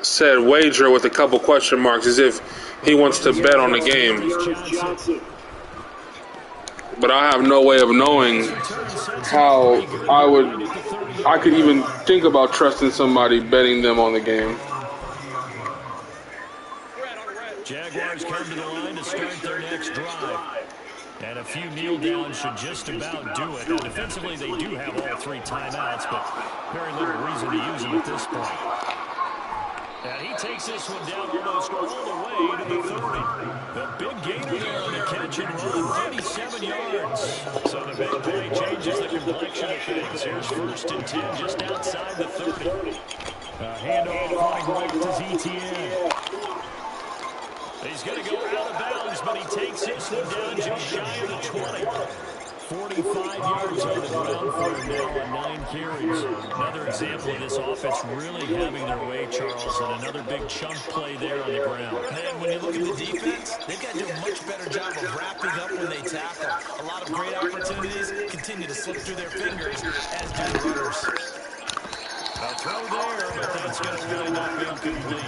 said wager with a couple question marks as if he wants to bet on the game. But I have no way of knowing how I could even think about trusting somebody betting them on the game. Jaguars come to the line to start their next drive. And a few kneel downs should just about do it. Now, defensively, they do have all 3 timeouts, but very little reason to use them at this point. And he takes this one down almost all the way to the 30. The big gainer there on the catch and run, 37 yards. So the big play changes the complexion of things. Here's 1st and 10 just outside the 30. Handoff running right to ZTN. He's going to go out of bounds, but he takes this one down just shy of the 20. 45 yards on the ground for him now on 9 carries. Another example of this offense really having their way, Charles, and another big chunk play there on the ground. And when you look at the defense, they've got to do a much better job of wrapping up when they tackle. A lot of great opportunities continue to slip through their fingers, as do the runners. A throw there, but that's going to wind up incomplete.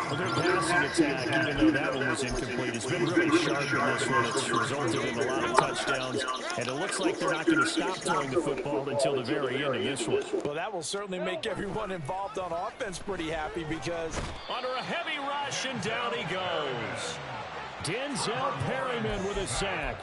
Well, their passing attack, even though that one was incomplete, has been really sharp in this one. It's resulted in a lot of touchdowns, and it looks like they're not going to stop throwing the football until the very end of this one. Well, that will certainly make everyone involved on offense pretty happy because under a heavy rush, and down he goes. Denzel Perryman with a sack.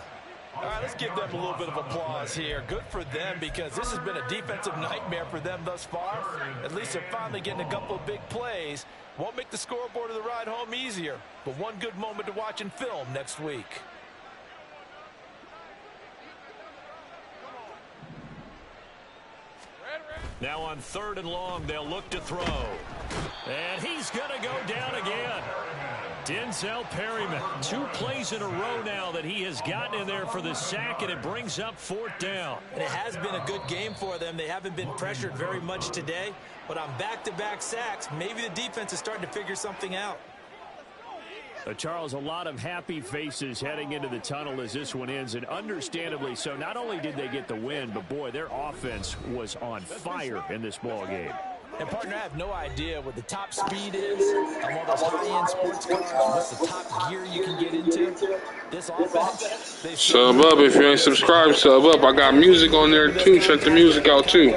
All right, let's give them a little bit of applause here. Good for them because this has been a defensive nightmare for them thus far. At least they're finally getting a couple of big plays. Won't make the scoreboard of the ride home easier, but one good moment to watch in film next week. Now on 3rd and long, they'll look to throw. And he's going to go down again. Denzel Perryman, 2 plays in a row now that he has gotten in there for the sack, and it brings up 4th down. And it has been a good game for them. They haven't been pressured very much today, but on back-to-back sacks, maybe the defense is starting to figure something out. Charles, a lot of happy faces heading into the tunnel as this one ends, and understandably so. Not only did they get the win, but boy, their offense was on fire in this ball game. And, partner, I have no idea what the top speed is on all those high-end sports cars. What's the top gear you can get into? This offense, Sub up if you ain't subscribed. Sub up. I got music on there too. Check the music out too.